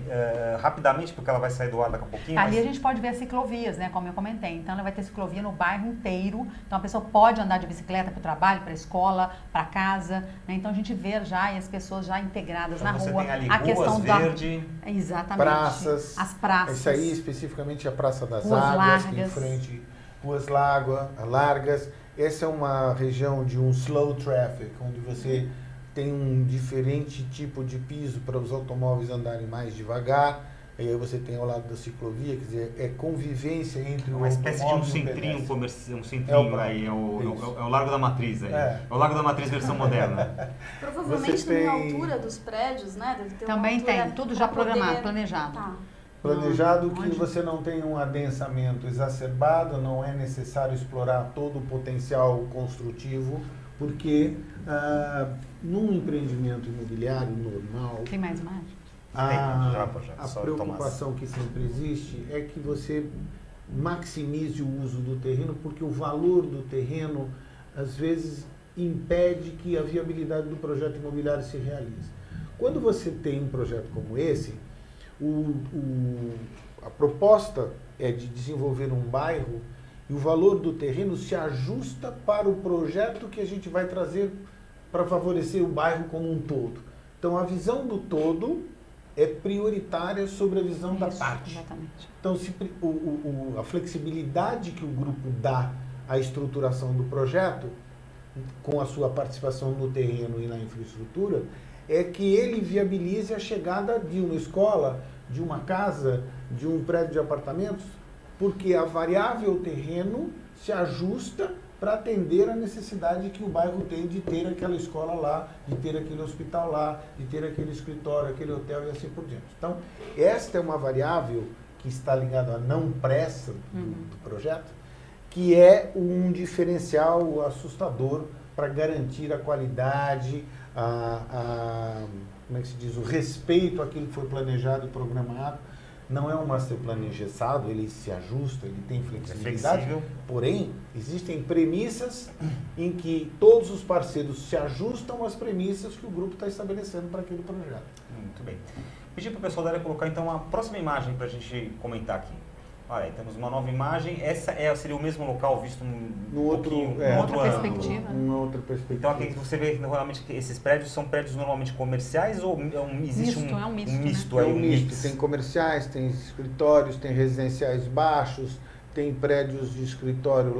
rapidamente, porque ela vai sair do ar daqui a pouquinho. Ali mas... a gente pode ver as ciclovias, né, como eu comentei. Então, ela vai ter ciclovia no bairro inteiro. Então, a pessoa pode andar de bicicleta para o trabalho, para a escola, para casa. Né? Então, a gente vê já e as pessoas já integradas Então, na você rua. tem ali A ruas questão verde. Exatamente. praças. As praças. Isso aí, especificamente, a Praça das Ruas Águas, que em largas. frente, ruas largas. Essa é uma região de um slow traffic, onde você tem um diferente tipo de piso para os automóveis andarem mais devagar. E aí você tem ao lado da ciclovia, quer dizer, é convivência entre Uma espécie de um automóvel e o centrinho pedestre. comercial, um centrinho aí, é o Largo da Matriz aí. É o Largo da Matriz versão moderna. Provavelmente Você tem- na altura dos prédios, né? Deve ter Também uma altura tem, tudo já pra poder- programado, planejado. Tá. Planejado que Onde? você não tenha um adensamento exacerbado, não é necessário explorar todo o potencial construtivo, porque num empreendimento imobiliário normal, Tem mais imagens? a só preocupação que sempre existe é que você maximize o uso do terreno, porque o valor do terreno, às vezes, impede que a viabilidade do projeto imobiliário se realize. Quando você tem um projeto como esse, a proposta é de desenvolver um bairro e o valor do terreno se ajusta para o projeto que a gente vai trazer para favorecer o bairro como um todo. Então, a visão do todo é prioritária sobre a visão da Isso, parte. exatamente. Então, a flexibilidade que o grupo dá à estruturação do projeto, com a sua participação no terreno e na infraestrutura, é que ele viabilize a chegada de uma escola, de uma casa, de um prédio de apartamentos, porque a variável terreno se ajusta para atender a necessidade que o bairro tem de ter aquela escola lá, de ter aquele hospital lá, de ter aquele escritório, aquele hotel e assim por diante. Então, esta é uma variável que está ligada à não pressa do projeto, que é um diferencial assustador para garantir a qualidade, como é que se diz, o respeito àquilo que foi planejado e programado. Não é um master plan engessado, ele se ajusta, ele tem flexibilidade, flexível. Porém, existem premissas em que todos os parceiros se ajustam às premissas que o grupo está estabelecendo para aquele projeto. Muito bem. Pedir para o pessoal da área colocar então a próxima imagem para a gente comentar aqui. Olha aí, temos uma nova imagem. Essa seria o mesmo local visto No outro, pouquinho, outra ângulo. perspectiva. Uma outra perspectiva. Então aqui você vê normalmente que esses prédios são prédios normalmente comerciais ou existe Misto, é um misto, misto né? aí, É um misto. mix? Tem comerciais, tem escritórios, tem residenciais baixos, tem prédios de escritório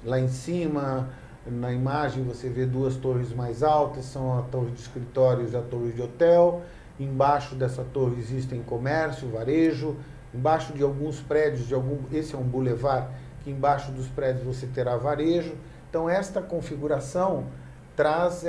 lá em cima. Na imagem você vê duas torres mais altas, são a torre de escritórios e a torre de hotel. Embaixo dessa torre existem comércio, varejo. Embaixo de alguns prédios, esse é um boulevard, que embaixo dos prédios você terá varejo. Então, esta configuração traz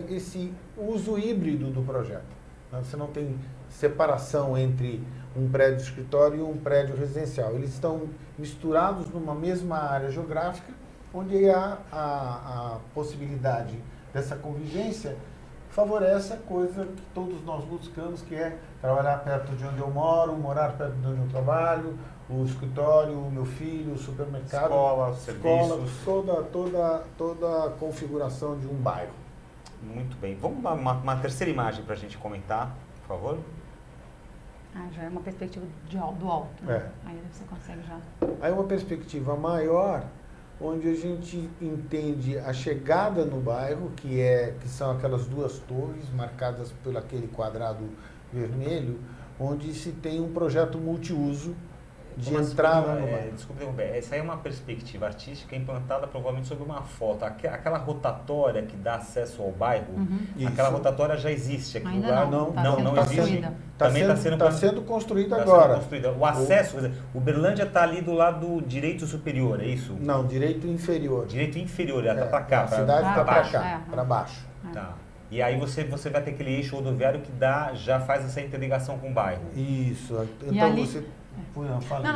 esse uso híbrido do projeto. Você não tem separação entre um prédio de escritório e um prédio residencial. Eles estão misturados numa mesma área geográfica, onde há a possibilidade dessa convivência, favorece a coisa que todos nós buscamos, que é trabalhar perto de onde eu moro, morar perto de onde eu trabalho, o escritório, o meu filho, o supermercado, escola, serviços. toda a configuração de um bairro. Muito bem. Vamos dar uma terceira imagem para a gente comentar, por favor. Já é uma perspectiva do alto. Né? É. Aí você consegue já. Aí uma perspectiva maior, onde a gente entende a chegada no bairro, que são aquelas 2 torres marcadas por aquele quadrado vermelho, onde se tem um projeto multiuso de entrada no bairro. Desculpe, essa aí é uma perspectiva artística implantada provavelmente sobre uma foto. Aquela rotatória que dá acesso ao bairro, aquela rotatória já existe aqui. Ainda não existe. Também está sendo construída agora. O acesso, o Uberlândia está ali do lado direito superior, é isso? Não, direito inferior. Direito inferior, ela está para cá, a cidade está para cá, para baixo. Tá. E aí você vai ter aquele eixo rodoviário que já faz essa interligação com o bairro. Isso. Então ali, você...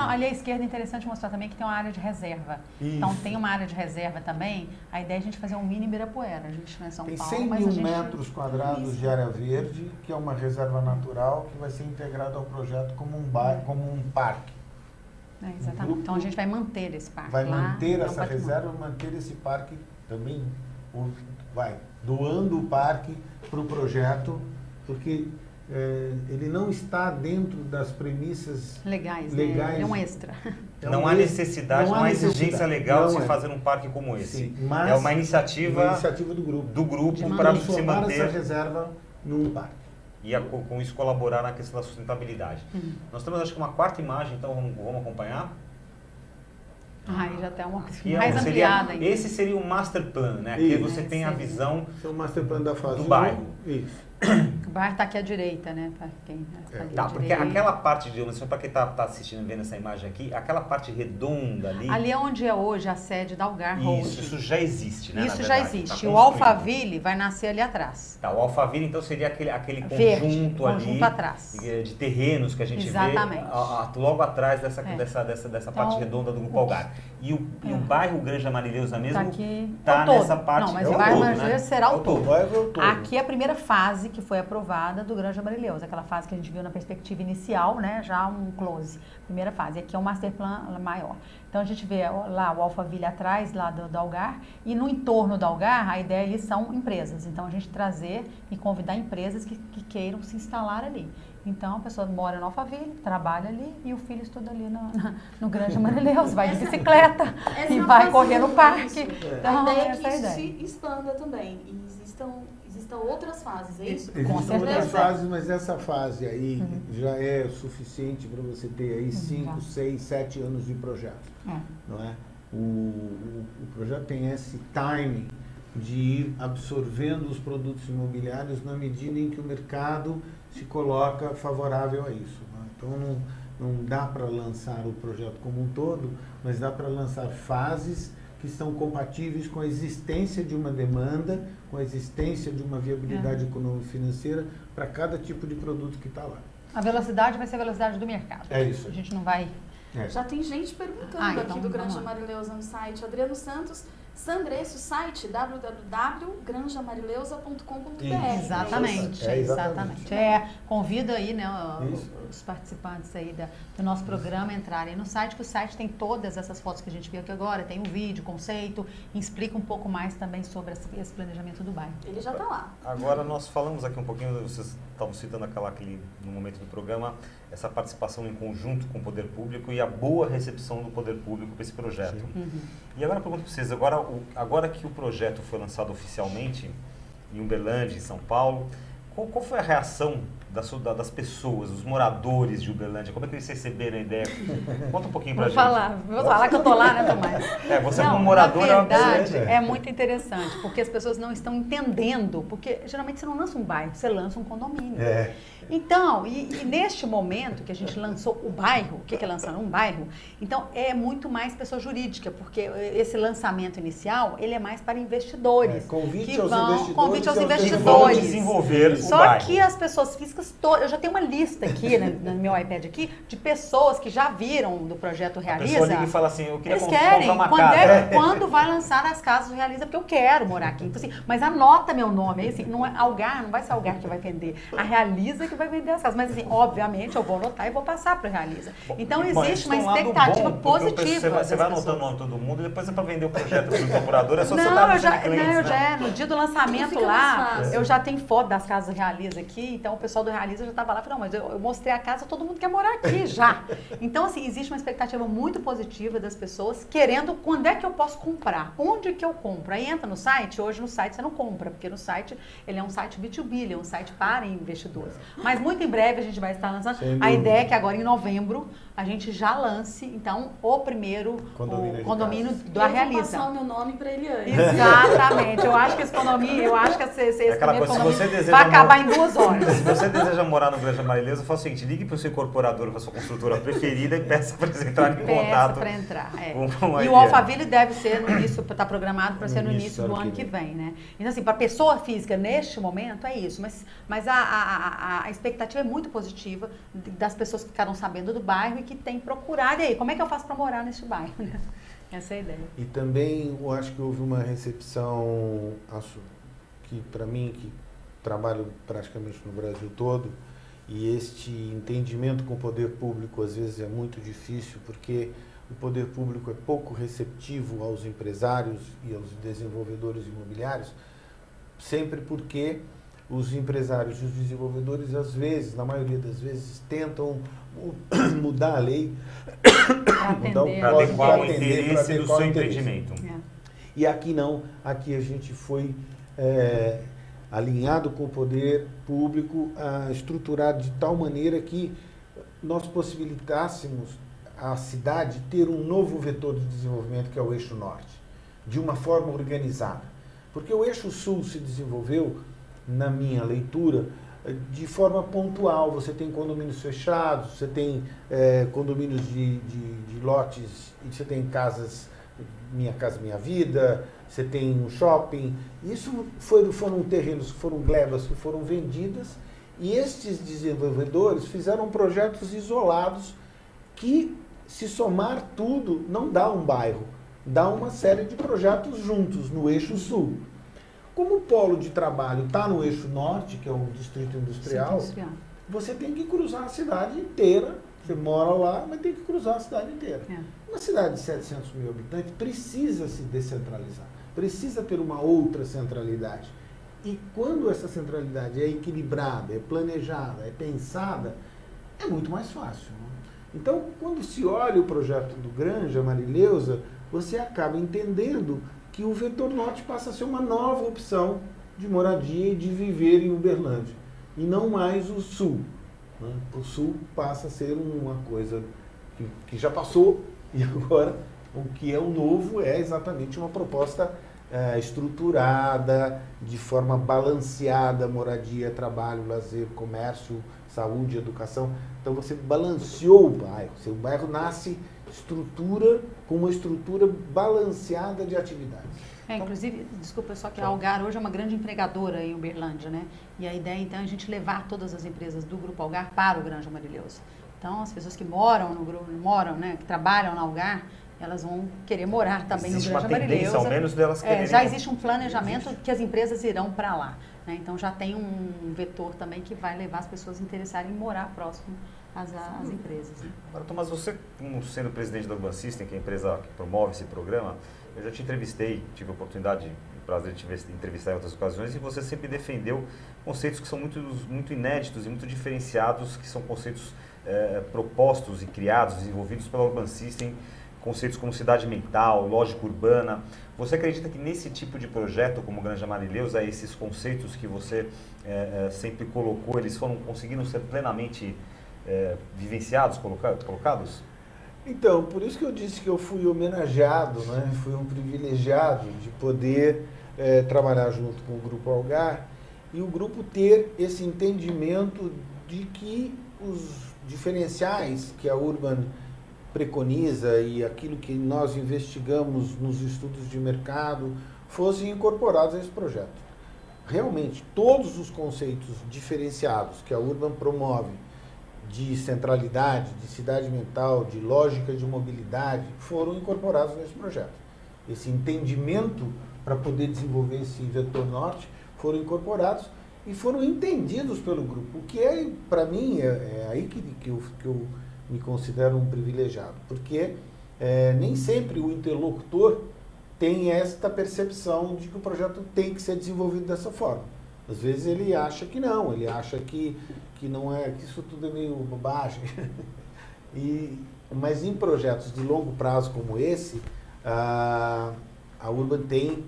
ali à esquerda é interessante mostrar também que tem uma área de reserva. Isso. Então tem uma área de reserva também. A ideia é a gente fazer um mini Ibirapuera. A gente não é São tem Paulo, 100 mas mil a gente... metros quadrados de área verde, que é uma reserva natural que vai ser integrada ao projeto como um parque. Exatamente. Então a gente vai manter esse parque. Vai manter essa reserva, manter esse parque também, doando o parque para o projeto, porque ele não está dentro das premissas legais. É um extra. Não há necessidade, não há exigência legal de se fazer um parque como esse. Sim, mas é uma iniciativa do grupo para se manter essa reserva num parque. E com isso colaborar na questão da sustentabilidade. Nós temos, acho que, uma 4ª imagem, então vamos acompanhar. Aí já está uma mais ampliada. Esse seria o master plan, né? Aqui você tem a visão o master plan da fase do bairro. Isso. O bairro está aqui à direita, né? Para quem porque aquela parte para quem está assistindo, vendo essa imagem aqui, aquela parte redonda ali... Ali é onde é hoje a sede da Algar Holding. Isso já existe, né? Isso já existe. Tá, o Alphaville vai nascer ali atrás. Tá, o Alphaville então seria aquele conjunto ali atrás. De terrenos que a gente vê logo atrás dessa parte redonda do Grupo Algar. E o bairro Granja Marileuza mesmo está nessa parte... Não, mas o bairro Marileuza será o todo. Aqui é a primeira fase que foi aprovada do Granja Marileuza, aquela fase que a gente viu na perspectiva inicial, né, já um close, primeira fase. Aqui é um master plan maior. Então a gente vê lá o Alphaville atrás, lá do Algar, e no entorno do Algar, a ideia ali são empresas. Então a gente trazer e convidar empresas que queiram se instalar ali. Então a pessoa mora no Alphaville, trabalha ali e o filho estuda ali no Granja Marileuza, vai de bicicleta e vai correr no parque. Então, a ideia é que isso se expanda também e existam outras fases, é isso? Existem outras fases, mas essa fase aí já é suficiente para você ter aí 5, 6, 7 anos de projeto. Não é? O projeto tem esse timing de ir absorvendo os produtos imobiliários na medida em que o mercado se coloca favorável a isso. Né? Então não dá para lançar o projeto como um todo, mas dá para lançar fases que são compatíveis com a existência de uma demanda, com a existência de uma viabilidade econômico-financeira para cada tipo de produto que está lá. A velocidade vai ser a velocidade do mercado. É isso. A gente não vai... Já tem gente perguntando aqui do Granja Marileuza no site. Adriano Santos, Sandresse, o site www.granjamarileuza.com.br. Exatamente. Convido aí, né, os participantes aí do nosso programa a entrarem no site, que o site tem todas essas fotos que a gente viu aqui agora, tem um vídeo, conceito, e explica um pouco mais também sobre esse planejamento do bairro. Ele já está lá. Agora nós falamos aqui um pouquinho, vocês estavam citando no momento do programa, essa participação em conjunto com o poder público e a boa recepção do poder público para esse projeto. E agora eu pergunto para vocês, agora que o projeto foi lançado oficialmente em Uberlândia, em São Paulo, qual foi a reação das pessoas, dos moradores de Uberlândia? Como é que eles receberam a ideia? Conta um pouquinho pra gente. Vou falar que eu tô lá, né, Tomás? Você como morador... Na verdade, é muito interessante, porque as pessoas não estão entendendo, porque geralmente você não lança um bairro, você lança um condomínio. Então, e neste momento que a gente lançou o bairro, o que é lançar um bairro? Então, é muito mais pessoa jurídica, porque esse lançamento inicial, ele é mais para investidores. Convite aos investidores. Desenvolver Só o bairro. que as pessoas físicas, eu já tenho uma lista aqui, no meu iPad aqui, de pessoas que já viram do projeto Realiza. A pessoa liga e fala assim, eu queria comprar uma casa. Quando vai lançar as casas do Realiza, porque eu quero morar aqui. Então, assim, mas anota meu nome, aí, assim, não vai ser Algar que vai vender, a Realiza que vai vender as casas. Mas, assim, obviamente, eu vou anotar e vou passar para o Realiza. Então, existe uma expectativa positiva. Você vai anotando o nome de todo mundo e depois é para vender o projeto para o incorporador, é só você no dia do lançamento lá, eu já tenho foto das casas Realiza aqui, então o pessoal do Realiza já estava lá, falou, não, mas eu mostrei a casa, todo mundo quer morar aqui já. Então, assim, existe uma expectativa muito positiva das pessoas querendo, quando é que eu posso comprar? Onde que eu compro? Aí entra no site, hoje no site você não compra, porque no site, ele é um site B2B, ele é um site para investidores. Mas muito em breve a gente vai estar lançando. A ideia é que agora em novembro a gente já lance, então, o primeiro condomínio da Realiza. Eu vou passar o meu nome para ele antes. Exatamente. Eu acho que esse condomínio, esse aquela primeiro coisa, condomínio vai acabar em 2 horas. Se você deseja morar no Granja Marileuza, faça o seguinte, ligue para o seu incorporador, para a sua construtora preferida e peça para eles entrarem em contato. Peça para entrar, com E o Alphaville deve ser no início, está programado para ser no início do ano que vem, né? Então, assim, para a pessoa física, neste momento, é isso. Mas a expectativa é muito positiva das pessoas que ficaram sabendo do bairro e que têm procurado. E aí, como é que eu faço para morar neste bairro? Essa é a ideia. E também, eu acho que houve uma recepção, que para mim, que trabalho praticamente no Brasil todo, e este entendimento com o poder público às vezes é muito difícil, porque o poder público é pouco receptivo aos empresários e aos desenvolvedores imobiliários, sempre porque os empresários e os desenvolvedores, às vezes, na maioria das vezes, tentam mudar a lei para adequar o interesse do seu empreendimento. E aqui não, aqui a gente foi alinhado com o poder público, estruturado de tal maneira que nós possibilitássemos a cidade ter um novo vetor de desenvolvimento, que é o Eixo Norte, de uma forma organizada. Porque o Eixo Sul se desenvolveu, na minha leitura, de forma pontual. Você tem condomínios fechados, você tem condomínios de lotes, e você tem casas, Minha Casa Minha Vida, você tem um shopping. Isso foram terrenos, foram glebas que foram vendidas, e estes desenvolvedores fizeram projetos isolados que, se somar tudo, não dá um bairro, dá uma série de projetos juntos no Eixo Sul. Como o polo de trabalho está no Eixo Norte, que é o Distrito Industrial, você tem que cruzar a cidade inteira. Você mora lá, mas tem que cruzar a cidade inteira. Uma cidade de 700 mil habitantes precisa se descentralizar, precisa ter uma outra centralidade. E quando essa centralidade é equilibrada, é planejada, é pensada, é muito mais fácil. Né? Então, quando se olha o projeto do Granja Marileuza, você acaba entendendo que o Vetor Norte passa a ser uma nova opção de moradia e de viver em Uberlândia, e não mais o Sul. Né? O Sul passa a ser uma coisa que já passou, e agora o que é o novo é exatamente uma proposta estruturada, de forma balanceada, moradia, trabalho, lazer, comércio, saúde, educação. Então você balanceou o bairro. O bairro nasce com uma estrutura balanceada de atividades. Inclusive, desculpa, só que a Algar hoje é uma grande empregadora em Uberlândia, né? E a ideia, então, é a gente levar todas as empresas do Grupo Algar para o Granja Marileuza. Então, as pessoas que moram no grupo, que trabalham na Algar, elas vão querer morar também no Granja Marileuza. Ao menos delas quererem. Já existe um planejamento que as empresas irão para lá. Né? Então, já tem um vetor também que vai levar as pessoas a interessarem em morar próximo às empresas. Né? Agora, Tomás, você, como sendo presidente da Urban System, que é a empresa que promove esse programa, eu já te entrevistei, tive a oportunidade e o prazer de te entrevistar em outras ocasiões, e você sempre defendeu conceitos que são muito inéditos e muito diferenciados, que são conceitos propostos e criados, desenvolvidos pela Urban System, conceitos como cidade mental, lógica urbana. Você acredita que nesse tipo de projeto, como Granja Marileuza, esses conceitos que você sempre colocou, eles conseguiram ser plenamente vivenciados, colocados? Então, por isso que eu disse que eu fui homenageado, né? Fui um privilegiado de poder trabalhar junto com o Grupo Algar e o grupo ter esse entendimento de que os diferenciais que a Urban preconiza e aquilo que nós investigamos nos estudos de mercado fossem incorporados a esse projeto. Realmente, todos os conceitos diferenciados que a Urban promove, de centralidade, de cidade mental, de lógica de mobilidade, foram incorporados nesse projeto. Esse entendimento para poder desenvolver esse vetor norte foram incorporados e foram entendidos pelo grupo, o que para mim, é aí que eu me considero um privilegiado, porque nem sempre o interlocutor tem esta percepção de que o projeto tem que ser desenvolvido dessa forma. Às vezes ele acha que não, ele acha que não é, que isso tudo é meio bobagem. Mas em projetos de longo prazo como esse, a Urban tem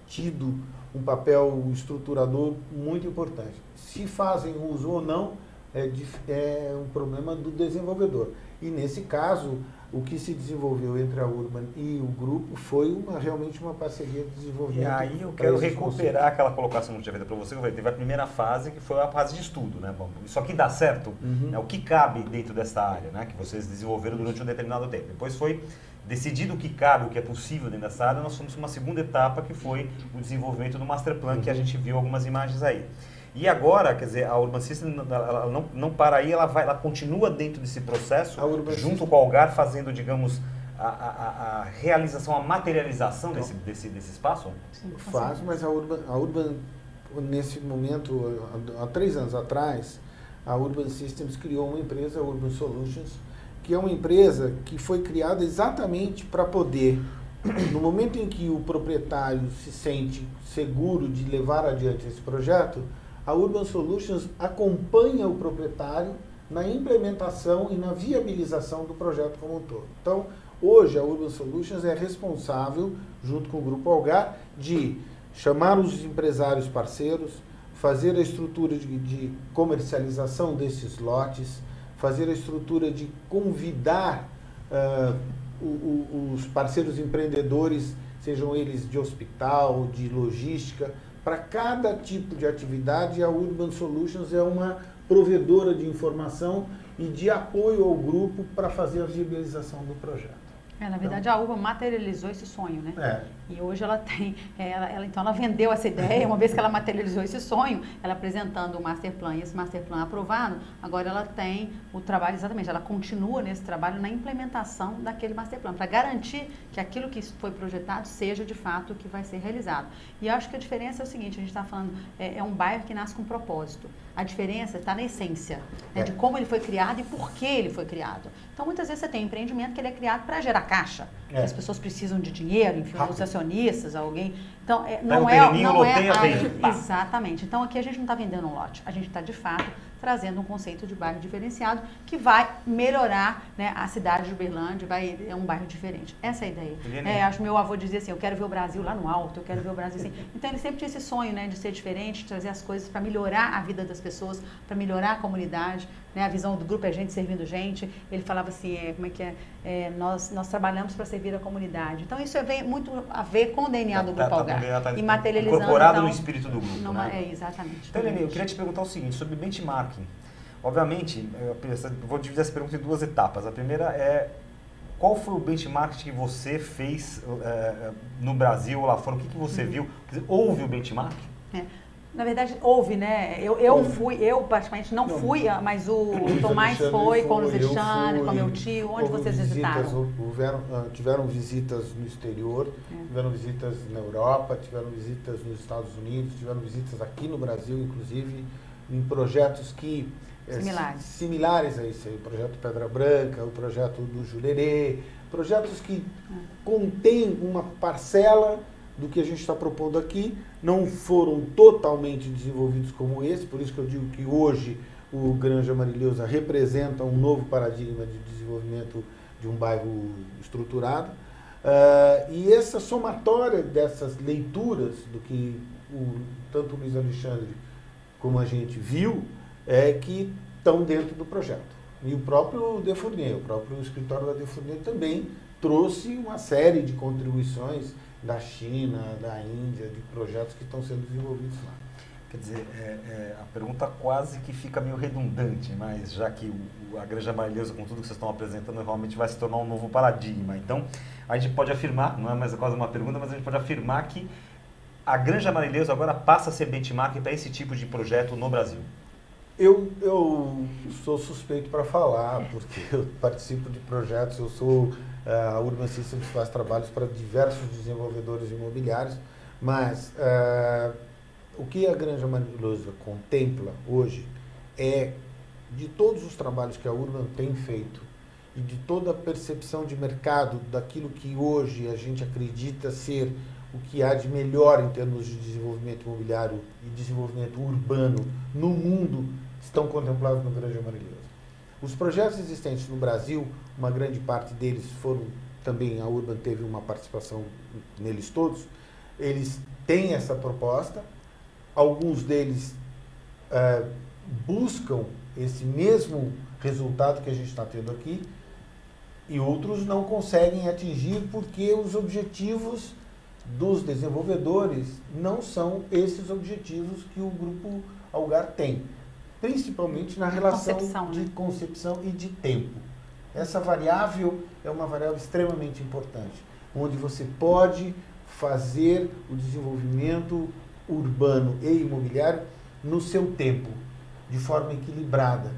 tido um papel estruturador muito importante. Se fazem uso ou não, é um problema do desenvolvedor. E nesse caso, o que se desenvolveu entre a Urban e o grupo foi realmente uma parceria de desenvolvimento. E aí eu quero recuperar aquela colocação que eu tinha feito para você. Teve a primeira fase, que foi a fase de estudo, né? Bom, isso aqui dá certo? Né? O que cabe dentro dessa área, né? Que vocês desenvolveram durante um determinado tempo. Depois foi decidido o que cabe, o que é possível dentro dessa área. Nós fomos para uma segunda etapa, que foi o desenvolvimento do Master Plan, que a gente viu algumas imagens aí. E agora, quer dizer, a Urban System ela não para aí, ela continua dentro desse processo, junto com a Algar, fazendo, digamos, a realização, a materialização desse espaço? Sim, faz, mas a Urban, nesse momento, há 3 anos atrás, a Urban Systems criou uma empresa, a Urban Solutions, que é uma empresa que foi criada exatamente para poder, no momento em que o proprietário se sente seguro de levar adiante esse projeto, a Urban Solutions acompanha o proprietário na implementação e na viabilização do projeto como um todo. Então, hoje a Urban Solutions é responsável, junto com o Grupo Algar, de chamar os empresários parceiros, fazer a estrutura de comercialização desses lotes, fazer a estrutura de convidar os parceiros empreendedores, sejam eles de hospital, de logística. Para cada tipo de atividade, a Urban Solutions é uma provedora de informação e de apoio ao grupo para fazer a viabilização do projeto. Na verdade, a Urban materializou esse sonho, né? E hoje ela tem, então ela vendeu essa ideia, uma vez que ela materializou esse sonho, ela apresentando o Master Plan e esse Master Plan aprovado, agora ela tem o trabalho, exatamente, ela continua nesse trabalho na implementação daquele Master Plan, para garantir que aquilo que foi projetado seja de fato o que vai ser realizado. E eu acho que a diferença é o seguinte, a gente está falando, é um bairro que nasce com propósito. A diferença está na essência, né, de como ele foi criado e por que ele foi criado. Então, muitas vezes você tem um empreendimento que ele é criado para gerar caixa. As pessoas precisam de dinheiro, enfim, os acionistas, alguém. Então, não é exatamente. Então, aqui a gente não está vendendo um lote. A gente está, de fato, trazendo um conceito de bairro diferenciado que vai melhorar, né, a cidade de Uberlândia, é um bairro diferente. Essa é a ideia. Acho que meu avô dizia assim, eu quero ver o Brasil lá no alto, eu quero ver o Brasil assim. Então, ele sempre tinha esse sonho, né, de ser diferente, de trazer as coisas para melhorar a vida das pessoas, para melhorar a comunidade. Né, a visão do grupo é gente servindo gente. Ele falava assim, nós trabalhamos para servir a comunidade. Então, isso vem muito a ver com o DNA do Grupo Algar. E materializando. Incorporado no espírito do grupo. Exatamente. Então, Helene, eu queria te perguntar o seguinte, sobre benchmarking. Obviamente, eu vou dividir essa pergunta em 2 etapas. A primeira é, qual foi o benchmarking que você fez no Brasil ou lá fora? O que você viu? Quer dizer, houve o benchmarking? Na verdade, houve, né? Eu praticamente não fui, mas o Tomás foi, com o Luiz Alexandre, com meu tio. Onde vocês visitaram? Tiveram visitas no exterior, tiveram visitas na Europa, tiveram visitas nos Estados Unidos, tiveram visitas aqui no Brasil, inclusive, em projetos que similares a isso aí, o projeto Pedra Branca, o projeto do Jurerê, projetos que contêm uma parcela do que a gente está propondo aqui, não foram totalmente desenvolvidos como esse, por isso que eu digo que hoje o Granja Marileuza representa um novo paradigma de desenvolvimento de um bairro estruturado. E essa somatória dessas leituras do que tanto o Luiz Alexandre como a gente viu, que estão dentro do projeto. E o próprio Defournier, o próprio escritório da Defournier também trouxe uma série de contribuições da China, da Índia, de projetos que estão sendo desenvolvidos lá. Quer dizer, a pergunta quase que fica meio redundante, mas já que a Granja Marileuza, com tudo que vocês estão apresentando, realmente vai se tornar um novo paradigma. Então, a gente pode afirmar, não é mais quase uma pergunta, mas a gente pode afirmar que a Granja Marileuza agora passa a ser benchmark para esse tipo de projeto no Brasil. Eu sou suspeito para falar, porque eu participo de projetos, a Urban Systems faz trabalhos para diversos desenvolvedores imobiliários, mas o que a Granja Marileuza contempla hoje é, de todos os trabalhos que a Urban tem feito e de toda a percepção de mercado daquilo que hoje a gente acredita ser o que há de melhor em termos de desenvolvimento imobiliário e desenvolvimento urbano no mundo estão contemplados no Granja Marileuza. Os projetos existentes no Brasil, uma grande parte deles foram, também a Urban teve uma participação neles todos, eles têm essa proposta, alguns deles buscam esse mesmo resultado que a gente está tendo aqui, e outros não conseguem atingir porque os objetivos dos desenvolvedores não são esses objetivos que o Grupo Algar tem, principalmente na relação de concepção e de tempo. Essa variável é uma variável extremamente importante, onde você pode fazer o desenvolvimento urbano e imobiliário no seu tempo, de forma equilibrada,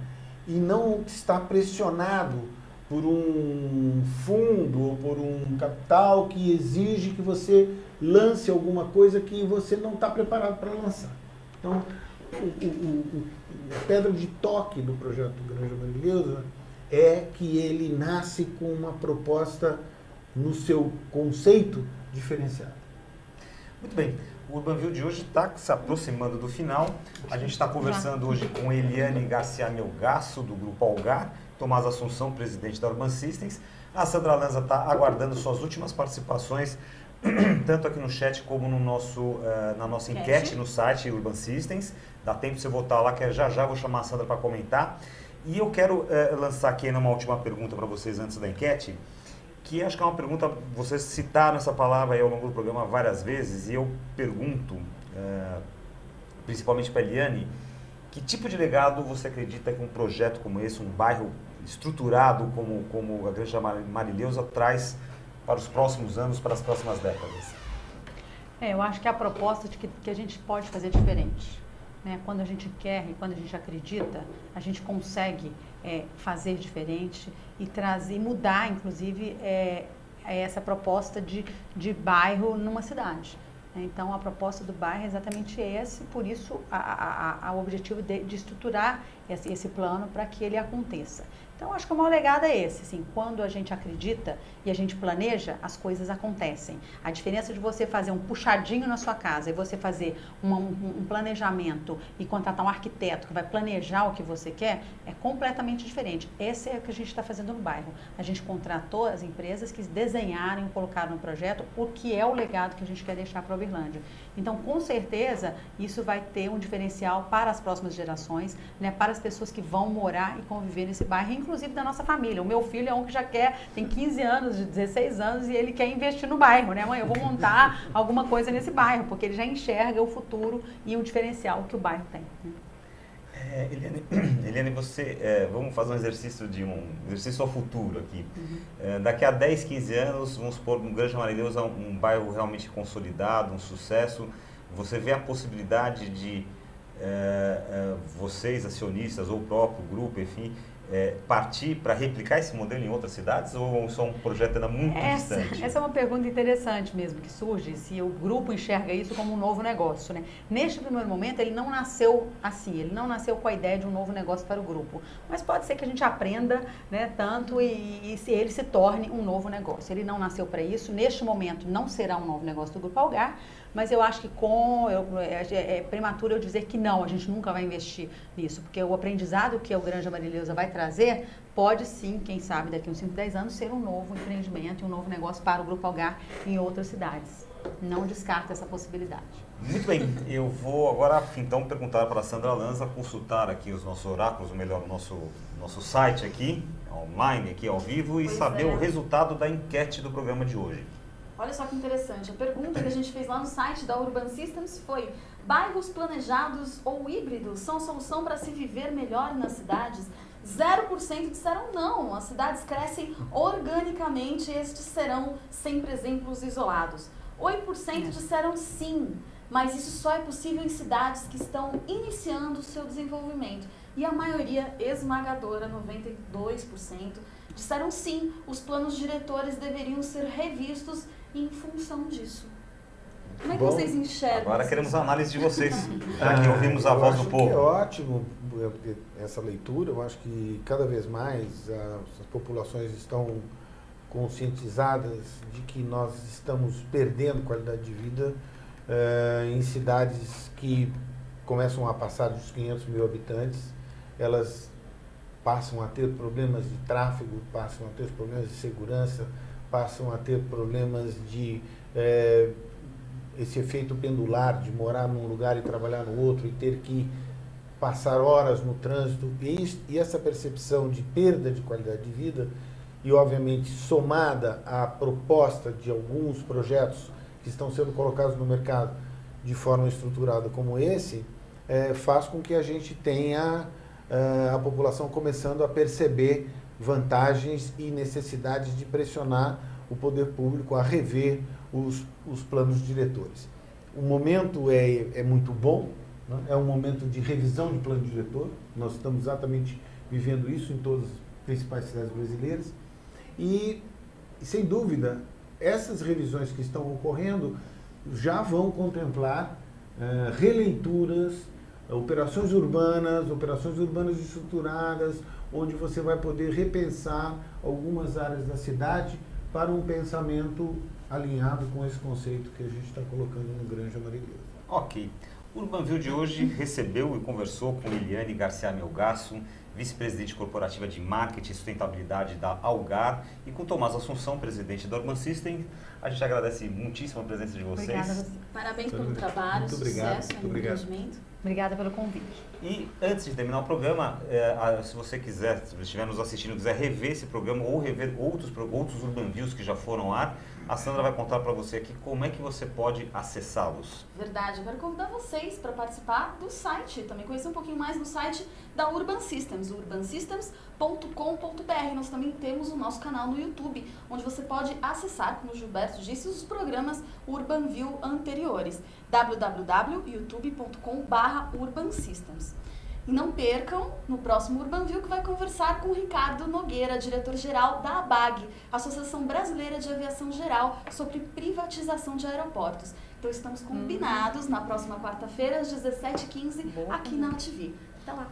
e não está pressionado por um fundo ou por um capital que exige que você lance alguma coisa que você não está preparado para lançar. Então, a pedra de toque do projeto Granja Marileuza é que ele nasce com uma proposta no seu conceito diferenciado. Muito bem. O Urbanville de hoje está se aproximando do final. A gente está conversando hoje com Eliane Garcia Melgaço, do Grupo Algar, Tomás Assunção, presidente da Urban Systems. A Sandra Lanza está aguardando suas últimas participações, tanto aqui no chat como no na nossa enquete no site Urban Systems. Dá tempo de você voltar lá, que já vou chamar a Sandra para comentar. E eu quero lançar aqui uma última pergunta para vocês antes da enquete, que acho que é uma pergunta, vocês citaram essa palavra aí ao longo do programa várias vezes, e eu pergunto, principalmente para a Eliane, que tipo de legado você acredita que um projeto como esse, um bairro estruturado como a Granja Marileuza, traz para os próximos anos, para as próximas décadas? Eu acho que a proposta de que a gente pode fazer diferente. Né? Quando a gente quer e quando a gente acredita, a gente consegue fazer diferente e trazer, mudar, inclusive, essa proposta de bairro numa cidade. Então, a proposta do bairro é exatamente esse, por isso o objetivo de estruturar esse plano para que ele aconteça. Então, acho que o maior legado é esse, assim, quando a gente acredita e a gente planeja, as coisas acontecem. A diferença de você fazer um puxadinho na sua casa e você fazer um planejamento e contratar um arquiteto que vai planejar o que você quer é completamente diferente. Esse é o que a gente está fazendo no bairro. A gente contratou as empresas que desenharam e colocaram no projeto o que é o legado que a gente quer deixar para a Uberlândia. Então, com certeza, isso vai ter um diferencial para as próximas gerações, né, para as pessoas que vão morar e conviver nesse bairro, inclusive da nossa família. O meu filho é um que já tem 15 anos, de 16 anos, e ele quer investir no bairro, né, mãe? Eu vou montar alguma coisa nesse bairro, porque ele já enxerga o futuro e o diferencial que o bairro tem. Eliane, você, vamos fazer um exercício ao futuro aqui. Daqui a 10, 15 anos, vamos supor, no Granja Marileuza, um bairro realmente consolidado, um sucesso. Você vê a possibilidade de vocês, acionistas, ou o próprio grupo, enfim, partir para replicar esse modelo em outras cidades, ou só um projeto ainda muito distante? Essa é uma pergunta interessante mesmo que surge, se o grupo enxerga isso como um novo negócio, né? Neste primeiro momento, ele não nasceu assim, ele não nasceu com a ideia de um novo negócio para o grupo, mas pode ser que a gente aprenda, né, tanto e se ele se torne um novo negócio. Ele não nasceu para isso, neste momento não será um novo negócio do Grupo Algar, mas eu acho que é prematuro eu dizer que não, a gente nunca vai investir nisso, porque o aprendizado que o Granja Marileuza vai trazer pode sim, quem sabe, daqui uns 5, 10 anos, ser um novo empreendimento e um novo negócio para o Grupo Algar em outras cidades. Não descarta essa possibilidade. Muito bem, eu vou agora então perguntar para a Sandra Lanza, consultar aqui os nossos oráculos, ou melhor, o nosso site aqui, online, aqui ao vivo, e saber o resultado da enquete do programa de hoje. Olha só que interessante, a pergunta que a gente fez lá no site da Urban Systems foi: bairros planejados ou híbridos são solução para se viver melhor nas cidades? 0% disseram não, as cidades crescem organicamente e estes serão sempre exemplos isolados. 8% disseram sim, mas isso só é possível em cidades que estão iniciando o seu desenvolvimento. E a maioria esmagadora, 92%, disseram sim, os planos diretores deveriam ser revistos em função disso. Como é que vocês enxergam? Agora queremos a análise de vocês, já que ouvimos a voz do povo. É ótimo essa leitura, eu acho que cada vez mais as populações estão conscientizadas de que nós estamos perdendo qualidade de vida em cidades que começam a passar dos 500 mil habitantes. Elas passam a ter problemas de tráfego, passam a ter problemas de segurança, passam a ter problemas de esse efeito pendular de morar num lugar e trabalhar no outro e ter que passar horas no trânsito. E essa percepção de perda de qualidade de vida, e obviamente somada à proposta de alguns projetos que estão sendo colocados no mercado de forma estruturada como esse, faz com que a gente tenha a população começando a perceber vantagens e necessidades de pressionar o poder público a rever os planos diretores. O momento é muito bom, né? É um momento de revisão de plano diretor. Nós estamos exatamente vivendo isso em todas as principais cidades brasileiras e sem dúvida, essas revisões que estão ocorrendo já vão contemplar releituras, operações urbanas estruturadas, onde você vai poder repensar algumas áreas da cidade para um pensamento alinhado com esse conceito que a gente está colocando no Granja Marileuza. Ok. O Urbanville de hoje recebeu e conversou com Eliane Garcia Melgaço, vice-presidente corporativa de marketing e sustentabilidade da Algar, e com Tomás Assunção, presidente da Urban System. A gente agradece muitíssimo a presença de vocês. Obrigada a você. Parabéns pelo trabalho, muito obrigado, sucesso muito no obrigado. empreendimento. Obrigada pelo convite. E antes de terminar o programa, se você quiser, se você estiver nos assistindo, quiser rever esse programa ou rever outros Urbanviews que já foram ao ar, a Sandra vai contar para você aqui como é que você pode acessá-los. Verdade, eu quero convidar vocês para participar do site, também conhecer um pouquinho mais do site da Urban Systems, urbansystems.com.br. Nós também temos o nosso canal no YouTube, onde você pode acessar, como o Gilberto disse, os programas Urbanville anteriores, www.youtube.com/urbansystems. E não percam no próximo Urbanville, que vai conversar com o Ricardo Nogueira, diretor-geral da ABAG, Associação Brasileira de Aviação Geral, sobre privatização de aeroportos. Então estamos combinados na próxima quarta-feira, às 17h15, aqui na ATV. Até lá!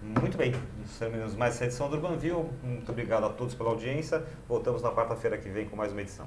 Muito bem, terminamos mais essa edição do Urbanville. Muito obrigado a todos pela audiência. Voltamos na quarta-feira que vem com mais uma edição.